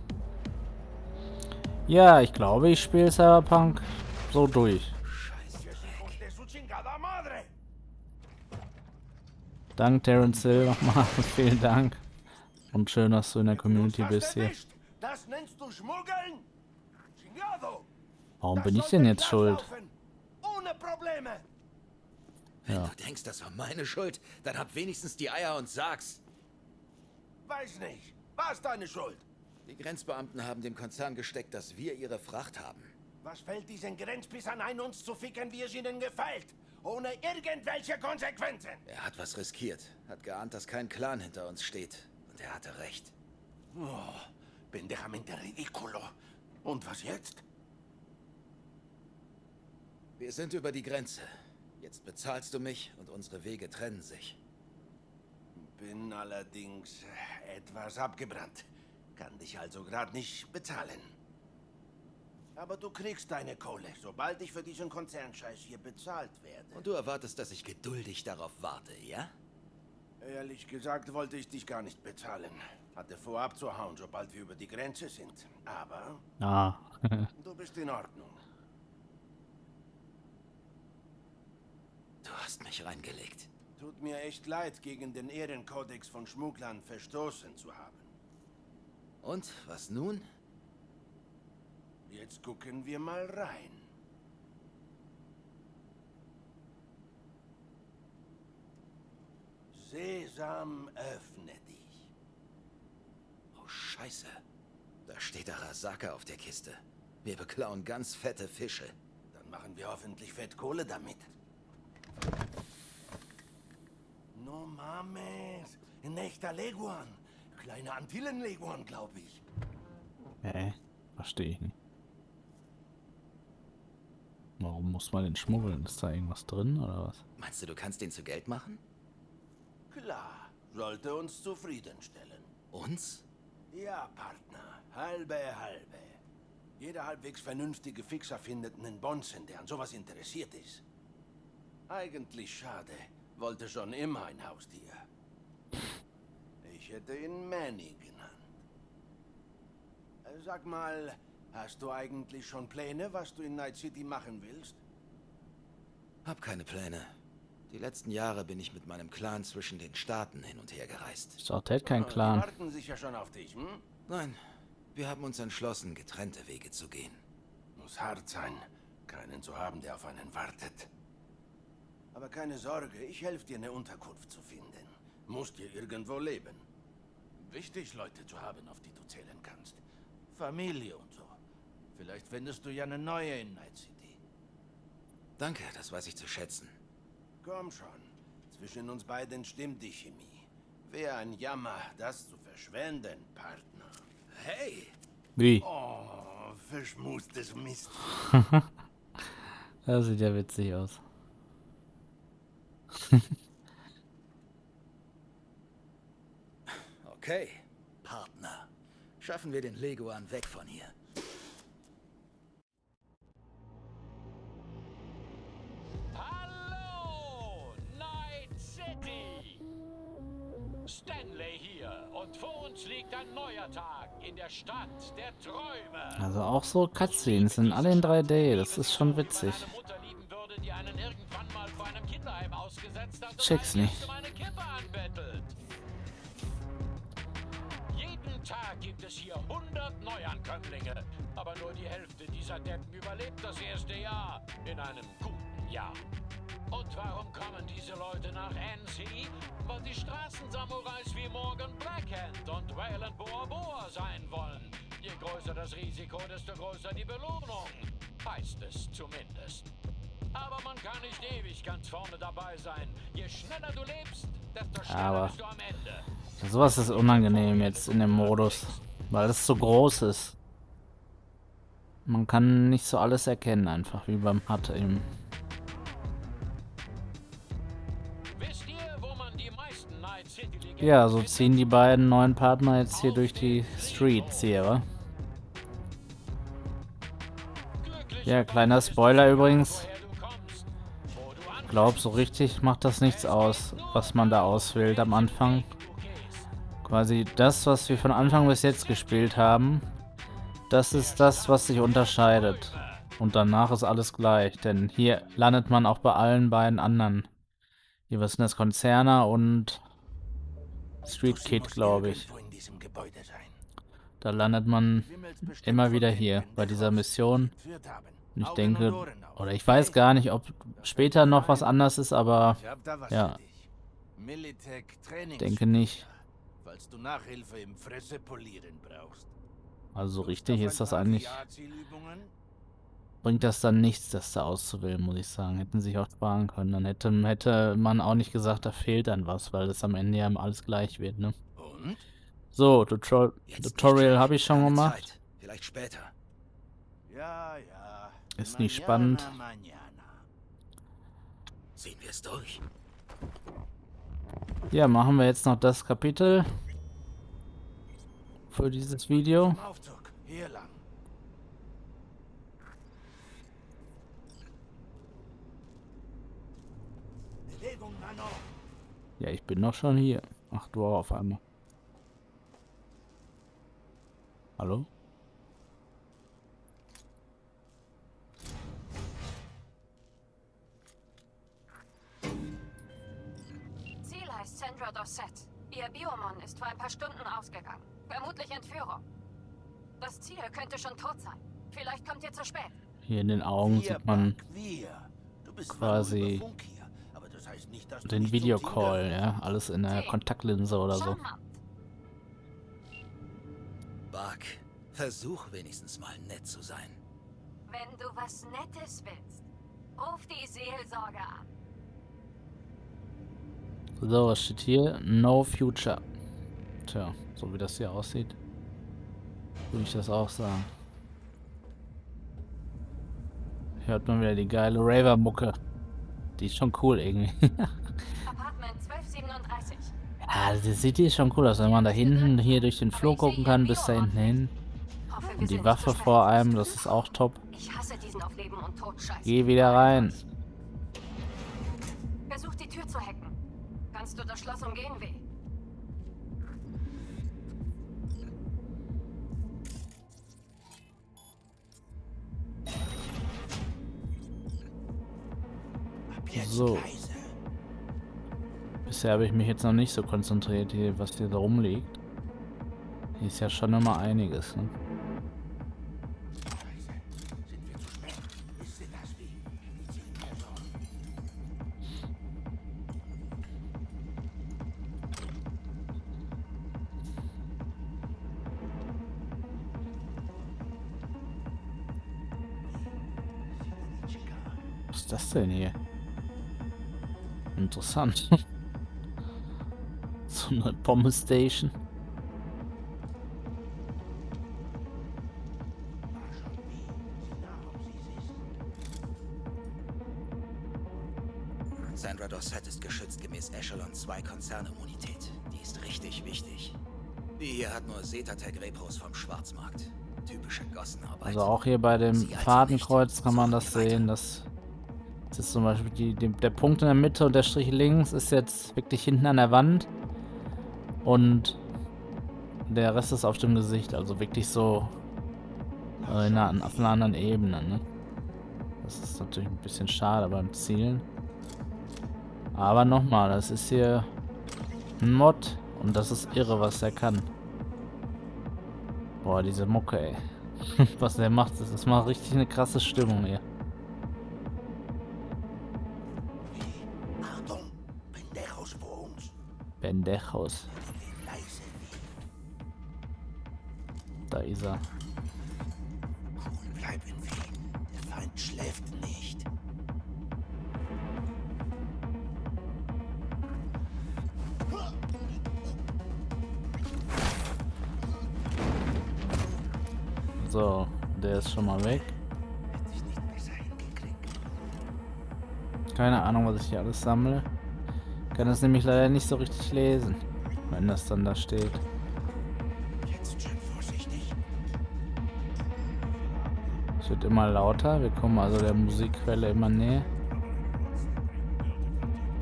Ja, ich glaube, ich spiele Cyberpunk so durch. Dank Terence Hill nochmal. Vielen Dank. Und schön, dass du in der Community bist hier. Das nennst du Schmuggeln? Warum bin ich denn jetzt schuld? Ohne Probleme. Wenn Ja. du denkst, das war meine Schuld, dann hab wenigstens die Eier und sag's. Weiß nicht. Was deine Schuld? Die Grenzbeamten haben dem Konzern gesteckt, dass wir ihre Fracht haben. Was fällt diesen Grenzpissern ein, uns zu ficken, wie es ihnen gefällt? Ohne irgendwelche Konsequenzen. Er hat was riskiert, hat geahnt, dass kein Clan hinter uns steht. Und er hatte recht. Oh, pendejamente ridículo. Und was jetzt? Wir sind über die Grenze. Jetzt bezahlst du mich und unsere Wege trennen sich. Bin allerdings etwas abgebrannt. Kann dich also gerade nicht bezahlen. Aber du kriegst deine Kohle, sobald ich für diesen Konzernscheiß hier bezahlt werde. Und du erwartest, dass ich geduldig darauf warte, ja? Ehrlich gesagt wollte ich dich gar nicht bezahlen. Hatte vor abzuhauen, sobald wir über die Grenze sind. Aber Ah. du bist in Ordnung. Du hast mich reingelegt. Tut mir echt leid, gegen den Ehrenkodex von Schmugglern verstoßen zu haben. Und, was nun? Jetzt gucken wir mal rein. Sesam, öffne dich. Oh, Scheiße. Da steht Arasaka auf der Kiste. Wir beklauen ganz fette Fische. Dann machen wir hoffentlich Fettkohle damit. No mames. Ein echter Leguan. Kleine Antillen-Leguan, glaube ich. Verstehe ich nicht. Warum muss man den schmuggeln? Ist da irgendwas drin oder was? Meinst du, du kannst den zu Geld machen? Klar, sollte uns zufriedenstellen. Uns? Ja, Partner. Halbe, halbe. Jeder halbwegs vernünftige Fixer findet einen Bonzen, der an sowas interessiert ist. Eigentlich schade. Wollte schon immer ein Haustier. Ich hätte ihn Manny genannt. Sag mal, hast du eigentlich schon Pläne, was du in Night City machen willst? Hab keine Pläne. Die letzten Jahre bin ich mit meinem Clan zwischen den Staaten hin und her gereist. Ist doch Ted kein Die Clan. warten sicher schon auf dich, hm? Nein, wir haben uns entschlossen, getrennte Wege zu gehen. Muss hart sein, keinen zu haben, der auf einen wartet. Aber keine Sorge, ich helfe dir, eine Unterkunft zu finden. Musst dir irgendwo leben. Wichtig, Leute zu haben, auf die du zählen kannst. Familie und so. Vielleicht findest du ja eine neue in Night City. Danke, das weiß ich zu schätzen. Komm schon. Zwischen uns beiden stimmt die Chemie. Wäre ein Jammer, das zu verschwenden, Partner. Hey! Wie? Oh, verschmustes Mist. Das sieht ja witzig aus. Okay, Partner. Schaffen wir den Leguan weg von hier. Hallo, Night City! Stanley hier und vor uns liegt ein neuer Tag in der Stadt der Träume. Also auch so Cutscenes sind alle in 3D, das ist schon witzig. Eine Mutter lieben würde, die einen irgendwann mal vor einem Kinderheim ausgesetzt hat und Check's einen nicht. jetzt um eine Kippe anbettelt. Jeden Tag gibt es hier 100 Neuankömmlinge, aber nur die Hälfte dieser Deppen überlebt das erste Jahr in einem guten Jahr. Und warum kommen diese Leute nach NC? Weil die Straßensamurais wie Morgan Blackhand und Wayland Boa sein wollen. Je größer das Risiko, desto größer die Belohnung. Heißt es zumindest. Aber man kann nicht ewig ganz vorne dabei sein. Je schneller du lebst, desto schneller Aber bist du am Ende. sowas ist unangenehm jetzt in dem Modus, weil es so groß ist. Man kann nicht so alles erkennen, einfach wie beim HUD eben. Wisst ihr, wo man die meisten Night City Legenden Ja, so findet? ziehen die beiden neuen Partner jetzt hier durch die Streets hier, wa? Ja, kleiner Spoiler übrigens. Ich glaube, so richtig macht das nichts aus, was man da auswählt am Anfang. Quasi das, was wir von Anfang bis jetzt gespielt haben, das ist das, was sich unterscheidet. Und danach ist alles gleich, denn hier landet man auch bei allen beiden anderen. Hier, was sind das, Konzerner und Street Kid, glaube ich. Irgendwo in diesem Gebäude sein. Da landet man Wimmelt's bestimmt immer von wieder denen, hier wenn bei wir dieser uns Mission. entführt haben. Und ich Augen denke, und Ohren auf. oder ich weiß gar nicht, ob später noch was anders ist, aber Ich hab da was ja. für dich. Militech Trainings. denke nicht. Falls du Nachhilfe im Fressepolieren brauchst. Also so Lust richtig auf ist ein das paar eigentlich, VR-Zielübungen? bringt das dann nichts, das da auszuwählen, muss ich sagen. Hätten sich auch sparen können. Dann hätte man auch nicht gesagt, da fehlt dann was, weil das am Ende ja alles gleich wird, ne? Und? So, Jetzt Tutorial nicht, habe ich schon keine gemacht. Zeit. Vielleicht später. Ja, ja. Ist nicht spannend. Manana. Ziehen wir es durch. Ja, machen wir jetzt noch das Kapitel für dieses Video. Zum Aufzug. Hier lang. Bewegung, Mano. Ja, ich bin doch schon hier. Ach, du auch auf einmal. Hallo? Ziel heißt Sandra Dorset. Ihr Biomon ist vor ein paar Stunden ausgegangen. Vermutlich Entführung. Das Ziel könnte schon tot sein. Vielleicht kommt ihr zu spät. Hier in den Augen Wir, sieht man Buck, wir. Du bist quasi zwar nur über Funk hier, aber das heißt nicht, dass du den nicht Videocall, ja. Alles in der Kontaktlinse oder so. Charmant. Buck, versuch wenigstens mal nett zu sein. Wenn du was Nettes willst, ruf die Seelsorge an. So, was steht hier? No future. Tja, so wie das hier aussieht, würde ich das auch sagen. Hört man wieder die geile Raver-Mucke. Die ist schon cool irgendwie. Apartment 1237. Ja, das sieht hier schon cool aus, wenn man da hinten hier durch den Flur gucken kann, bis da hinten hin. Hoffe, wir Und sind die nicht Waffe zu spät. vor einem, das ist auch top. Ich hasse diesen auf Leben und Tod Scheiß. Geh wieder rein. Versuch die Tür zu hacken. Kannst du das Schloss umgehen, weh? Ab jetzt So. leise. Bisher habe ich mich jetzt noch nicht so konzentriert, hier, was hier da rumliegt. Hier ist ja schon immer einiges, ne? Scheiße. Sind wir zu spät? Wisst ihr das wie? Die ziehen mir so. Was ist das denn hier? Interessant. So eine Pommes Station. Sandra Dorsett ist geschützt gemäß Echelon 2 Konzernimmunität. Die ist richtig wichtig. Die hier hat nur Setatec Repos vom Schwarzmarkt. Typische Gossenarbeit. Also auch hier bei dem Fadenkreuz kann man das sehen, dass das ist zum Beispiel der Punkt in der Mitte und der Strich links ist jetzt wirklich hinten an der Wand und der Rest ist auf dem Gesicht, also wirklich so auf einer anderen Ebene, ne? Das ist natürlich ein bisschen schade beim Zielen. Aber nochmal, das ist hier ein Mod und das ist irre, was der kann. Boah, diese Mucke, ey. Was der macht, das macht richtig eine krasse Stimmung hier. Achtung, Pendejos vor uns. Pendejos. Da ist er. Bleib im Weg. Der Feind schläft nicht. So, der ist schon mal weg. Keine Ahnung, was ich hier alles sammle. Kann das nämlich leider nicht so richtig lesen, wenn das dann da steht. Jetzt schön vorsichtig. Es wird immer lauter, wir kommen also der Musikquelle immer näher.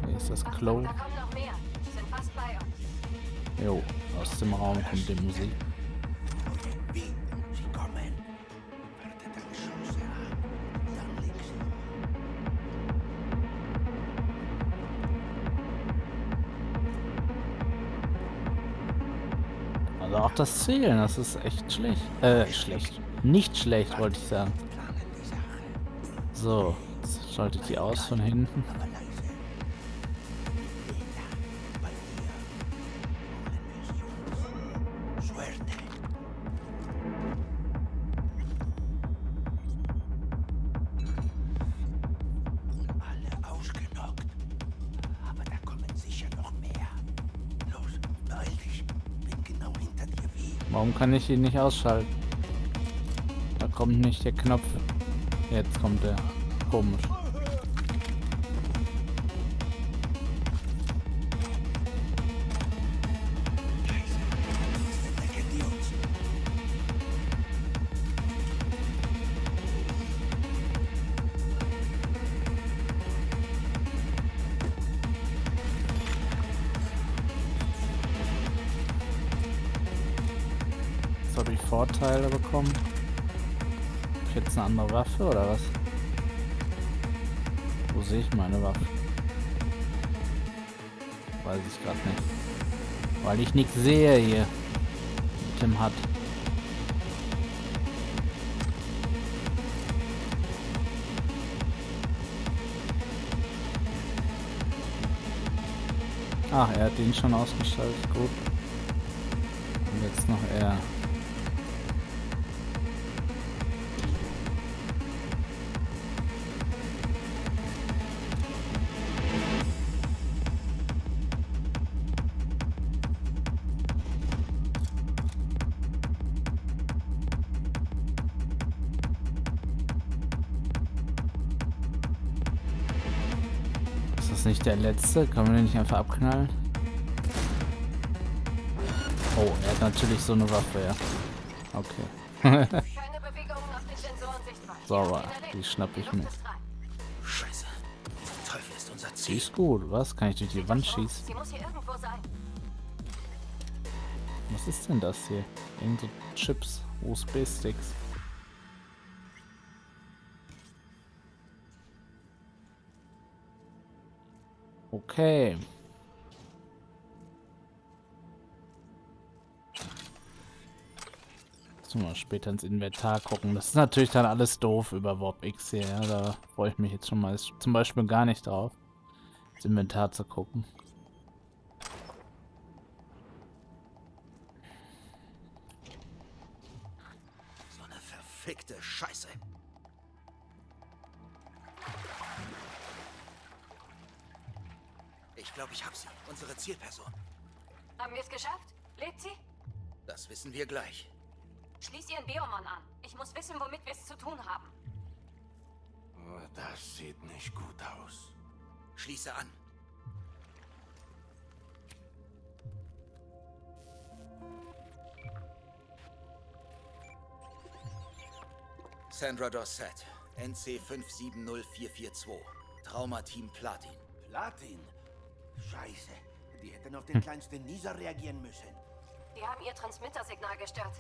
Hier ist das Klo. Da kommen noch mehr. Sind fast bei uns. Jo, aus dem Raum kommt die Musik. Wie? Sie kommen. Warte deine Chance ab. Dann leg sie. Also auch das Zielen, das ist echt schlecht. Schlecht. Nicht schlecht, wollte ich sagen. Planen die Sache. So, jetzt schalte ich die aus von hinten. Aber leise. Bei dir holen wir sie uns. Suerte. Alle ausgenockt. Aber da kommen sicher noch mehr. Los, beeil dich. Bin genau hinter dir wie. Warum kann ich ihn nicht ausschalten? Da kommt nicht der Knopf. Jetzt kommt der. Komisch. Entdecken die uns. Jetzt habe ich Vorteile bekommen. Hab ich jetzt eine andere Waffe oder was? Wo sehe ich meine Waffe? Weiß ich gerade nicht. Weil ich nichts sehe hier. Mit dem hat. Ach, er hat den schon ausgeschaltet. Gut. Und jetzt noch er. Ist das nicht der letzte? Kann man den nicht einfach abknallen? Oh, er hat natürlich so eine Waffe, ja. Okay. Keine Bewegungen auf den Sensoren sichtbar. Sauber, die schnapp ich mir. Scheiße. Der Teufel ist unser Die Ziel. ist gut, was? Kann ich durch die Wand schießen? Sie muss hier irgendwo sein. Was ist denn das hier? Irgend so Chips, USB-Sticks. Okay. Mal später ins Inventar gucken. Das ist natürlich dann alles doof über Warp X hier. Ja? Da freue ich mich jetzt schon mal zum Beispiel gar nicht drauf, ins Inventar zu gucken. So eine verfickte Scheiße. Ich glaube, ich hab sie. Unsere Zielperson. Haben wir es geschafft? Lebt sie? Das wissen wir gleich. Schließ ihren Biomon an. Ich muss wissen, womit wir es zu tun haben. Oh, das sieht nicht gut aus. Schließe an. Sandra Dorsett, NC 570442. Traumateam Platin. Platin? Scheiße. Die hätten auf den kleinsten Nieser reagieren müssen. Die haben ihr Transmittersignal gestört.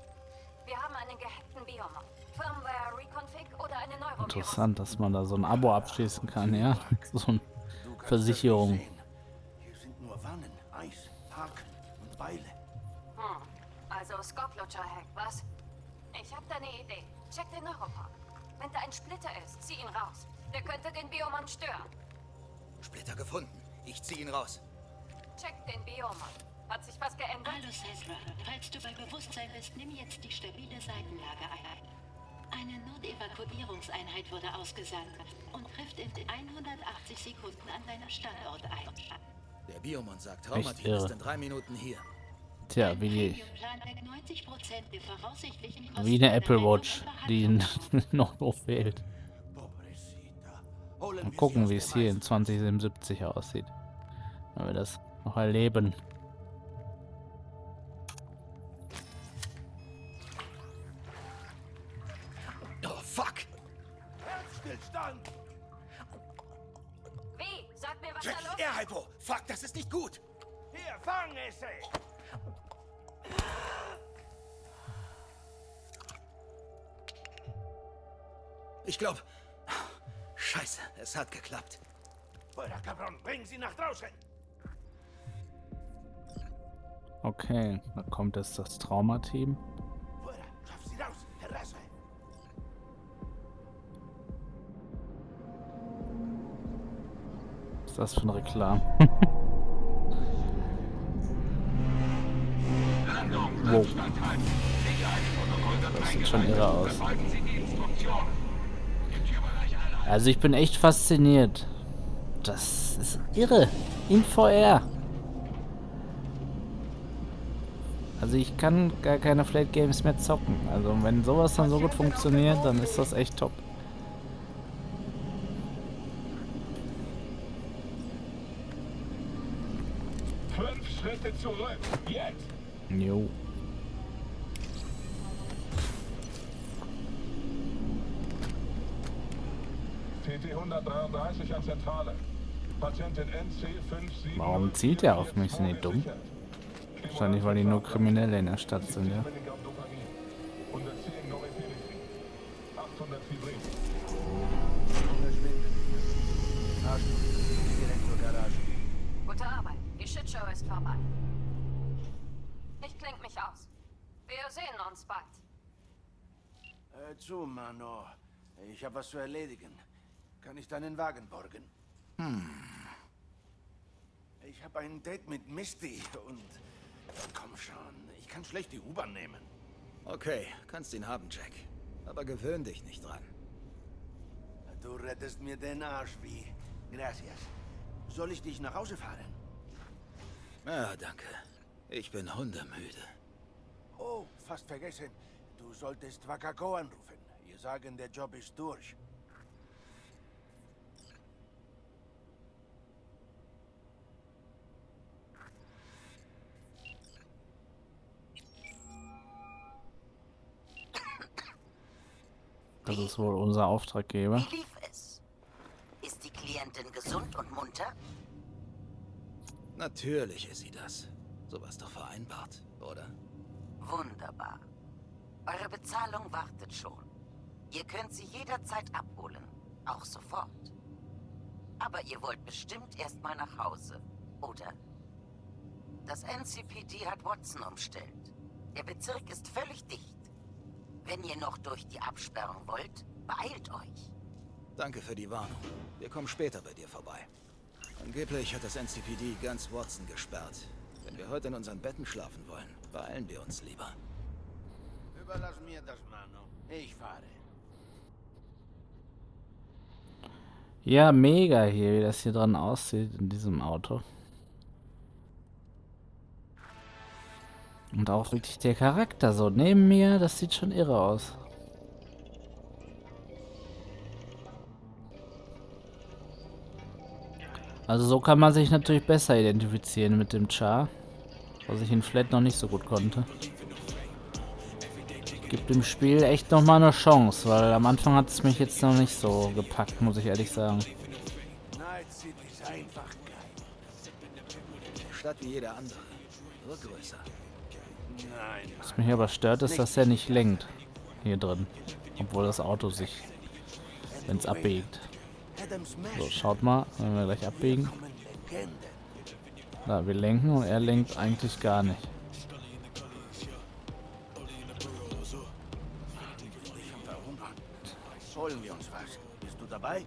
Wir haben einen gehackten Biomon. Firmware Reconfig oder eine Neurovirus. Interessant, dass man da so ein Abo abschließen kann, ja? So eine Versicherung. Hier sind nur Wannen, Eis, Haken und Beile. Also Skoplutscher-Hack, was? Ich hab da eine Idee. Check den Neuropark. Wenn da ein Splitter ist, zieh ihn raus. Der könnte den Biomon stören. Splitter gefunden. Ich zieh ihn raus. Check den Biomon. Hat sich was geändert? Hallo Sandra, falls du bei Bewusstsein bist, nimm jetzt die stabile Seitenlage ein. Eine Notevakuierungseinheit wurde ausgesandt und trifft in 180 Sekunden an deiner Standort ein. Der Biomon sagt, Traumateam ist in 3 Minuten hier. Tja, wie 90% der voraussichtlichen eine Apple Watch, die noch so fehlt. Mal gucken, wie es hier in 2077 aussieht. Wenn wir das noch erleben. Oh, fuck! Herzstillstand! Wie? Sag mir, was Jack, da los ist. Hypo! Fuck, das ist nicht gut! Hier, fang es! Ich glaube... Scheiße, es hat geklappt. Feuer, Cabron, bring sie nach draußen! Okay, da kommt jetzt das Traumateam. Feuer, schaff sie raus, Terrasse! Was ist das für ein Reklam? Wow. Das sieht schon irre aus. Also ich bin echt fasziniert. Das ist irre. In VR. Also ich kann gar keine Flat Games mehr zocken. Also wenn sowas dann so gut funktioniert, dann ist das echt top. Schritte zurück. Jetzt. Jo. TT 133 an Zentrale. Patientin NC57. Warum zielt er auf mich? Sind die dumm? Wahrscheinlich, weil die nur Kriminelle in der Stadt sind, ja. 110 Norepinephrine. 800 Fibrin. Direkt zur Garage. Gute Arbeit. Die Shitshow ist vorbei. Ich kling mich aus. Wir sehen uns bald. Hör zu, Mano. Ich habe was zu erledigen. Kann ich deinen Wagen borgen? Ich habe ein Date mit Misty und... Komm schon, ich kann schlecht die U-Bahn nehmen. Okay, kannst ihn haben, Jack. Aber gewöhn dich nicht dran. Du rettest mir den Arsch, wie. Gracias. Soll ich dich nach Hause fahren? Ja, danke. Ich bin hundemüde. Oh, fast vergessen. Du solltest Wakako anrufen. Ihr sagen, der Job ist durch. Das ist wohl unser Auftraggeber. Wie lief es? Ist die Klientin gesund und munter? Natürlich ist sie das. So was doch vereinbart, oder? Wunderbar. Eure Bezahlung wartet schon. Ihr könnt sie jederzeit abholen. Auch sofort. Aber ihr wollt bestimmt erstmal nach Hause, oder? Das NCPD hat Watson umstellt. Der Bezirk ist völlig dicht. Wenn ihr noch durch die Absperrung wollt, beeilt euch. Danke für die Warnung. Wir kommen später bei dir vorbei. Angeblich hat das NCPD ganz Watson gesperrt. Wenn wir heute in unseren Betten schlafen wollen, beeilen wir uns lieber. Überlass mir das, Mano. Ich fahre. Ja, mega hier, wie das hier dran aussieht in diesem Auto. Und auch wirklich der Charakter so neben mir, das sieht schon irre aus. Also so kann man sich natürlich besser identifizieren mit dem Char, was ich in Flat noch nicht so gut konnte. Gibt dem Spiel echt nochmal eine Chance, weil am Anfang hat es mich jetzt noch nicht so gepackt, muss ich ehrlich sagen. Night City ist einfach geil. Stadt wie jeder andere. Nur größer. Nein, Was mich aber stört, ist, dass er nicht lenkt. Hier drin. Obwohl das Auto sich, wenn es abbiegt. So, schaut mal, wenn wir gleich abbiegen. Da, wir lenken und er lenkt eigentlich gar nicht. Holen wir uns was. Bist du dabei?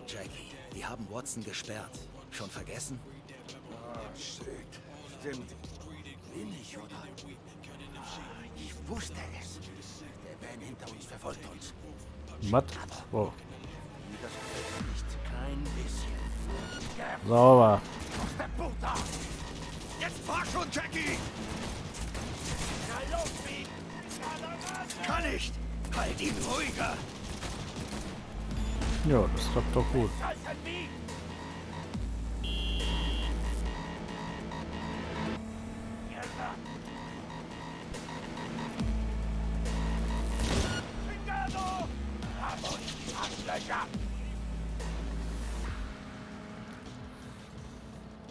Jackie, die haben Watson gesperrt. Schon vergessen? Oh, shit. Stimmt. Bin ich, oder? Ich wusste es. Der Van hinter uns verfolgt uns. Was? Oh. Das gefällt mir nicht. Kein bisschen. Sauber. Aus der Butter! Jetzt fahr schon, Jackie! Na los, Pete! Kann nicht! Halt ihn ruhiger! Ja, das klappt doch gut.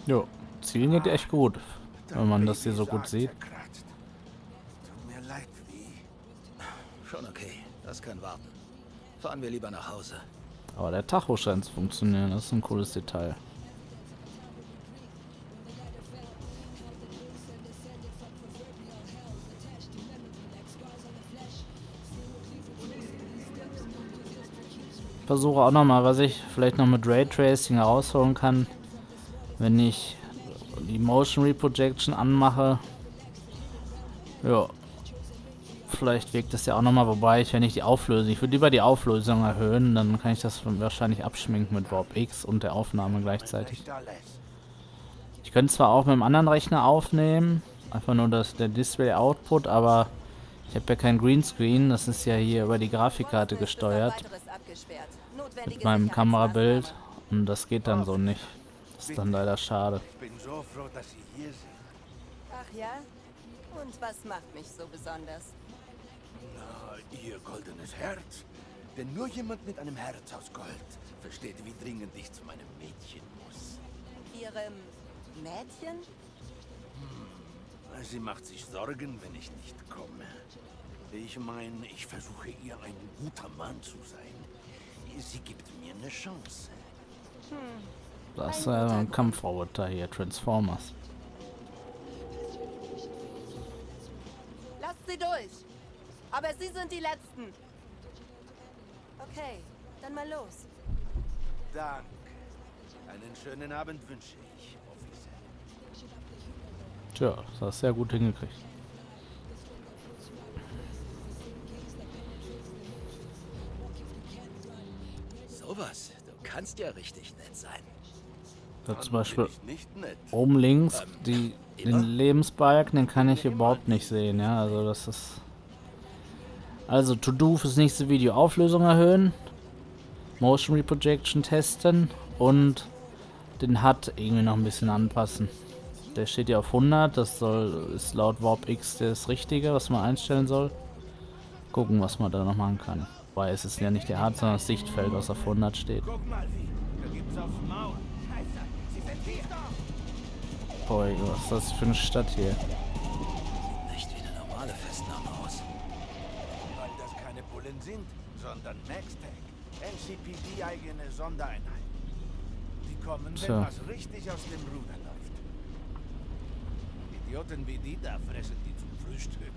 Jo, Zielen geht echt gut, wenn man das hier so gut sieht. Tut mir leid, wie. Schon okay. Das kann warten. Fahren wir lieber nach Hause. Aber der Tacho scheint zu funktionieren, das ist ein cooles Detail. Versuche auch nochmal, was ich vielleicht noch mit Raytracing herausholen kann, wenn ich die Motion Reprojection anmache. Ja, vielleicht wirkt das ja auch nochmal, wobei wenn ich die Auflösung, ich würde lieber die Auflösung erhöhen, dann kann ich das wahrscheinlich abschminken mit Warp X und der Aufnahme gleichzeitig. Ich könnte zwar auch mit einem anderen Rechner aufnehmen, einfach nur der Display Output, aber ich habe ja kein Greenscreen, das ist ja hier über die Grafikkarte gesteuert mit meinem Kamerabild und das geht dann so nicht. Das ist dann leider schade. Ich bin so froh, dass Sie hier sind. Ach ja? Und was macht mich so besonders? Na, Ihr goldenes Herz. Denn nur jemand mit einem Herz aus Gold versteht, wie dringend ich zu meinem Mädchen muss. Ihrem Mädchen? Sie macht sich Sorgen, wenn ich nicht komme. Ich meine, ich versuche ihr ein guter Mann zu sein. Sie gibt mir eine Chance. Das ist ein Kampfroboter hier, Transformers. Lasst sie durch! Aber Sie sind die Letzten! Okay, dann mal los. Danke. Einen schönen Abend wünsche ich, Officer. Tja, das hast du sehr gut hingekriegt. Sowas. Du kannst ja richtig nett sein. Da zum Beispiel Nicht nett. oben links, den Lebensbalken, den kann ich überhaupt nicht sehen, ja, also das ist... Also, To-Do fürs nächste Video, Auflösung erhöhen, Motion Reprojection testen und den HUD irgendwie noch ein bisschen anpassen. Der steht ja auf 100, das ist laut Warp X das Richtige, was man einstellen soll. Gucken, was man da noch machen kann. Weil es ist ja nicht der HUD, sondern das Sichtfeld, was auf 100 steht. Guck mal, wie. Da gibt's aufs Maul. Scheiße, Sie sind hier. Boah, was ist das für eine Stadt hier? Nicht wie eine normale Festnahme aus. Weil das keine Bullen sind, sondern MaxTech. NCPD-eigene Sondereinheit. Die kommen, wenn Tja. was richtig aus dem Ruder läuft. Idioten wie die da fressen die zum Frühstück.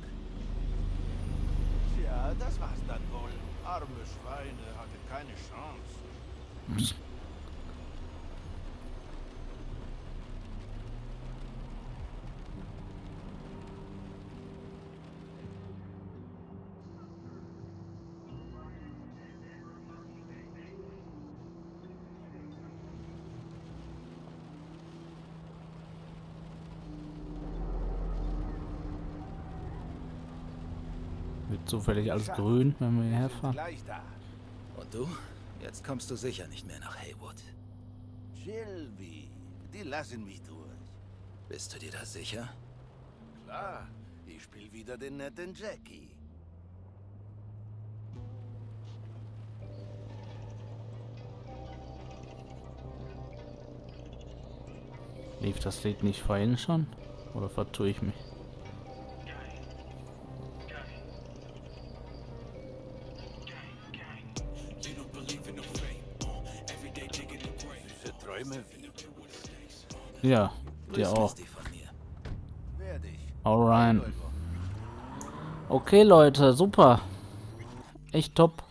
Ja, das war's dann wohl. Arme Schweine, hatte keine Chance. zufällig alles grün, wenn wir hierher fahren. Gleich da. Und du? Jetzt kommst du sicher nicht mehr nach Haywood. Shelby, die lassen mich durch. Bist du dir da sicher? Klar, ich spiele wieder den netten Jackie. Lief das Lied nicht vorhin schon? Oder vertue ich mich? Süße Träume wie. Ja, dir Grüß auch. Misty von mir. Werde ich. Alright. Okay, Leute, super. Echt top.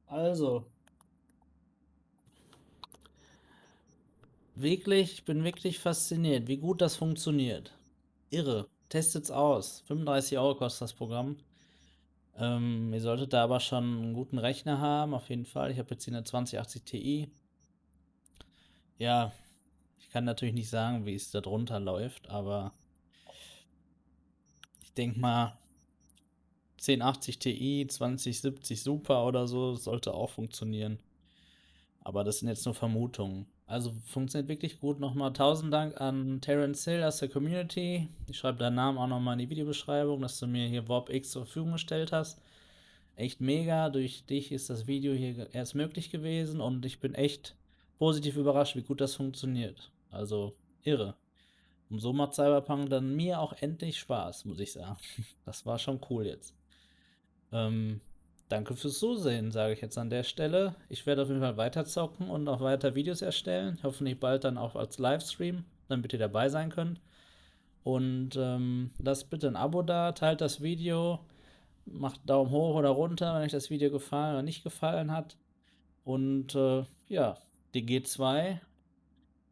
Also. Wirklich, ich bin wirklich fasziniert, wie gut das funktioniert. Irre. Testet's aus. 35 € kostet das Programm. Ihr solltet da aber schon einen guten Rechner haben, auf jeden Fall. Ich habe jetzt hier eine 2080 Ti. Ja, ich kann natürlich nicht sagen, wie es da drunter läuft, aber ich denke mal 1080 Ti, 2070 Super oder so, sollte auch funktionieren. Aber das sind jetzt nur Vermutungen. Also funktioniert wirklich gut. Nochmal 1000 Dank an Terence Hill aus der Community. Ich schreibe deinen Namen auch nochmal in die Videobeschreibung, dass du mir hier Warp X zur Verfügung gestellt hast. Echt mega. Durch dich ist das Video hier erst möglich gewesen und ich bin echt positiv überrascht, wie gut das funktioniert. Also irre. Und so macht Cyberpunk dann mir auch endlich Spaß, muss ich sagen. Das war schon cool jetzt. Danke fürs Zusehen, sage ich jetzt an der Stelle. Ich werde auf jeden Fall weiter zocken und auch weiter Videos erstellen. Hoffentlich bald dann auch als Livestream, damit ihr dabei sein könnt. Und lasst bitte ein Abo da, teilt das Video, macht Daumen hoch oder runter, wenn euch das Video gefallen oder nicht gefallen hat. Und ja, die G2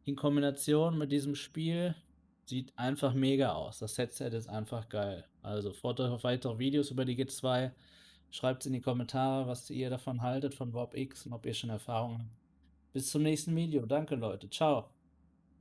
in Kombination mit diesem Spiel sieht einfach mega aus. Das Headset ist einfach geil. Also freut euch auf weitere Videos über die G2. Schreibt es in die Kommentare, was ihr davon haltet, von Warp X und ob ihr schon Erfahrungen habt. Bis zum nächsten Video. Danke, Leute. Ciao.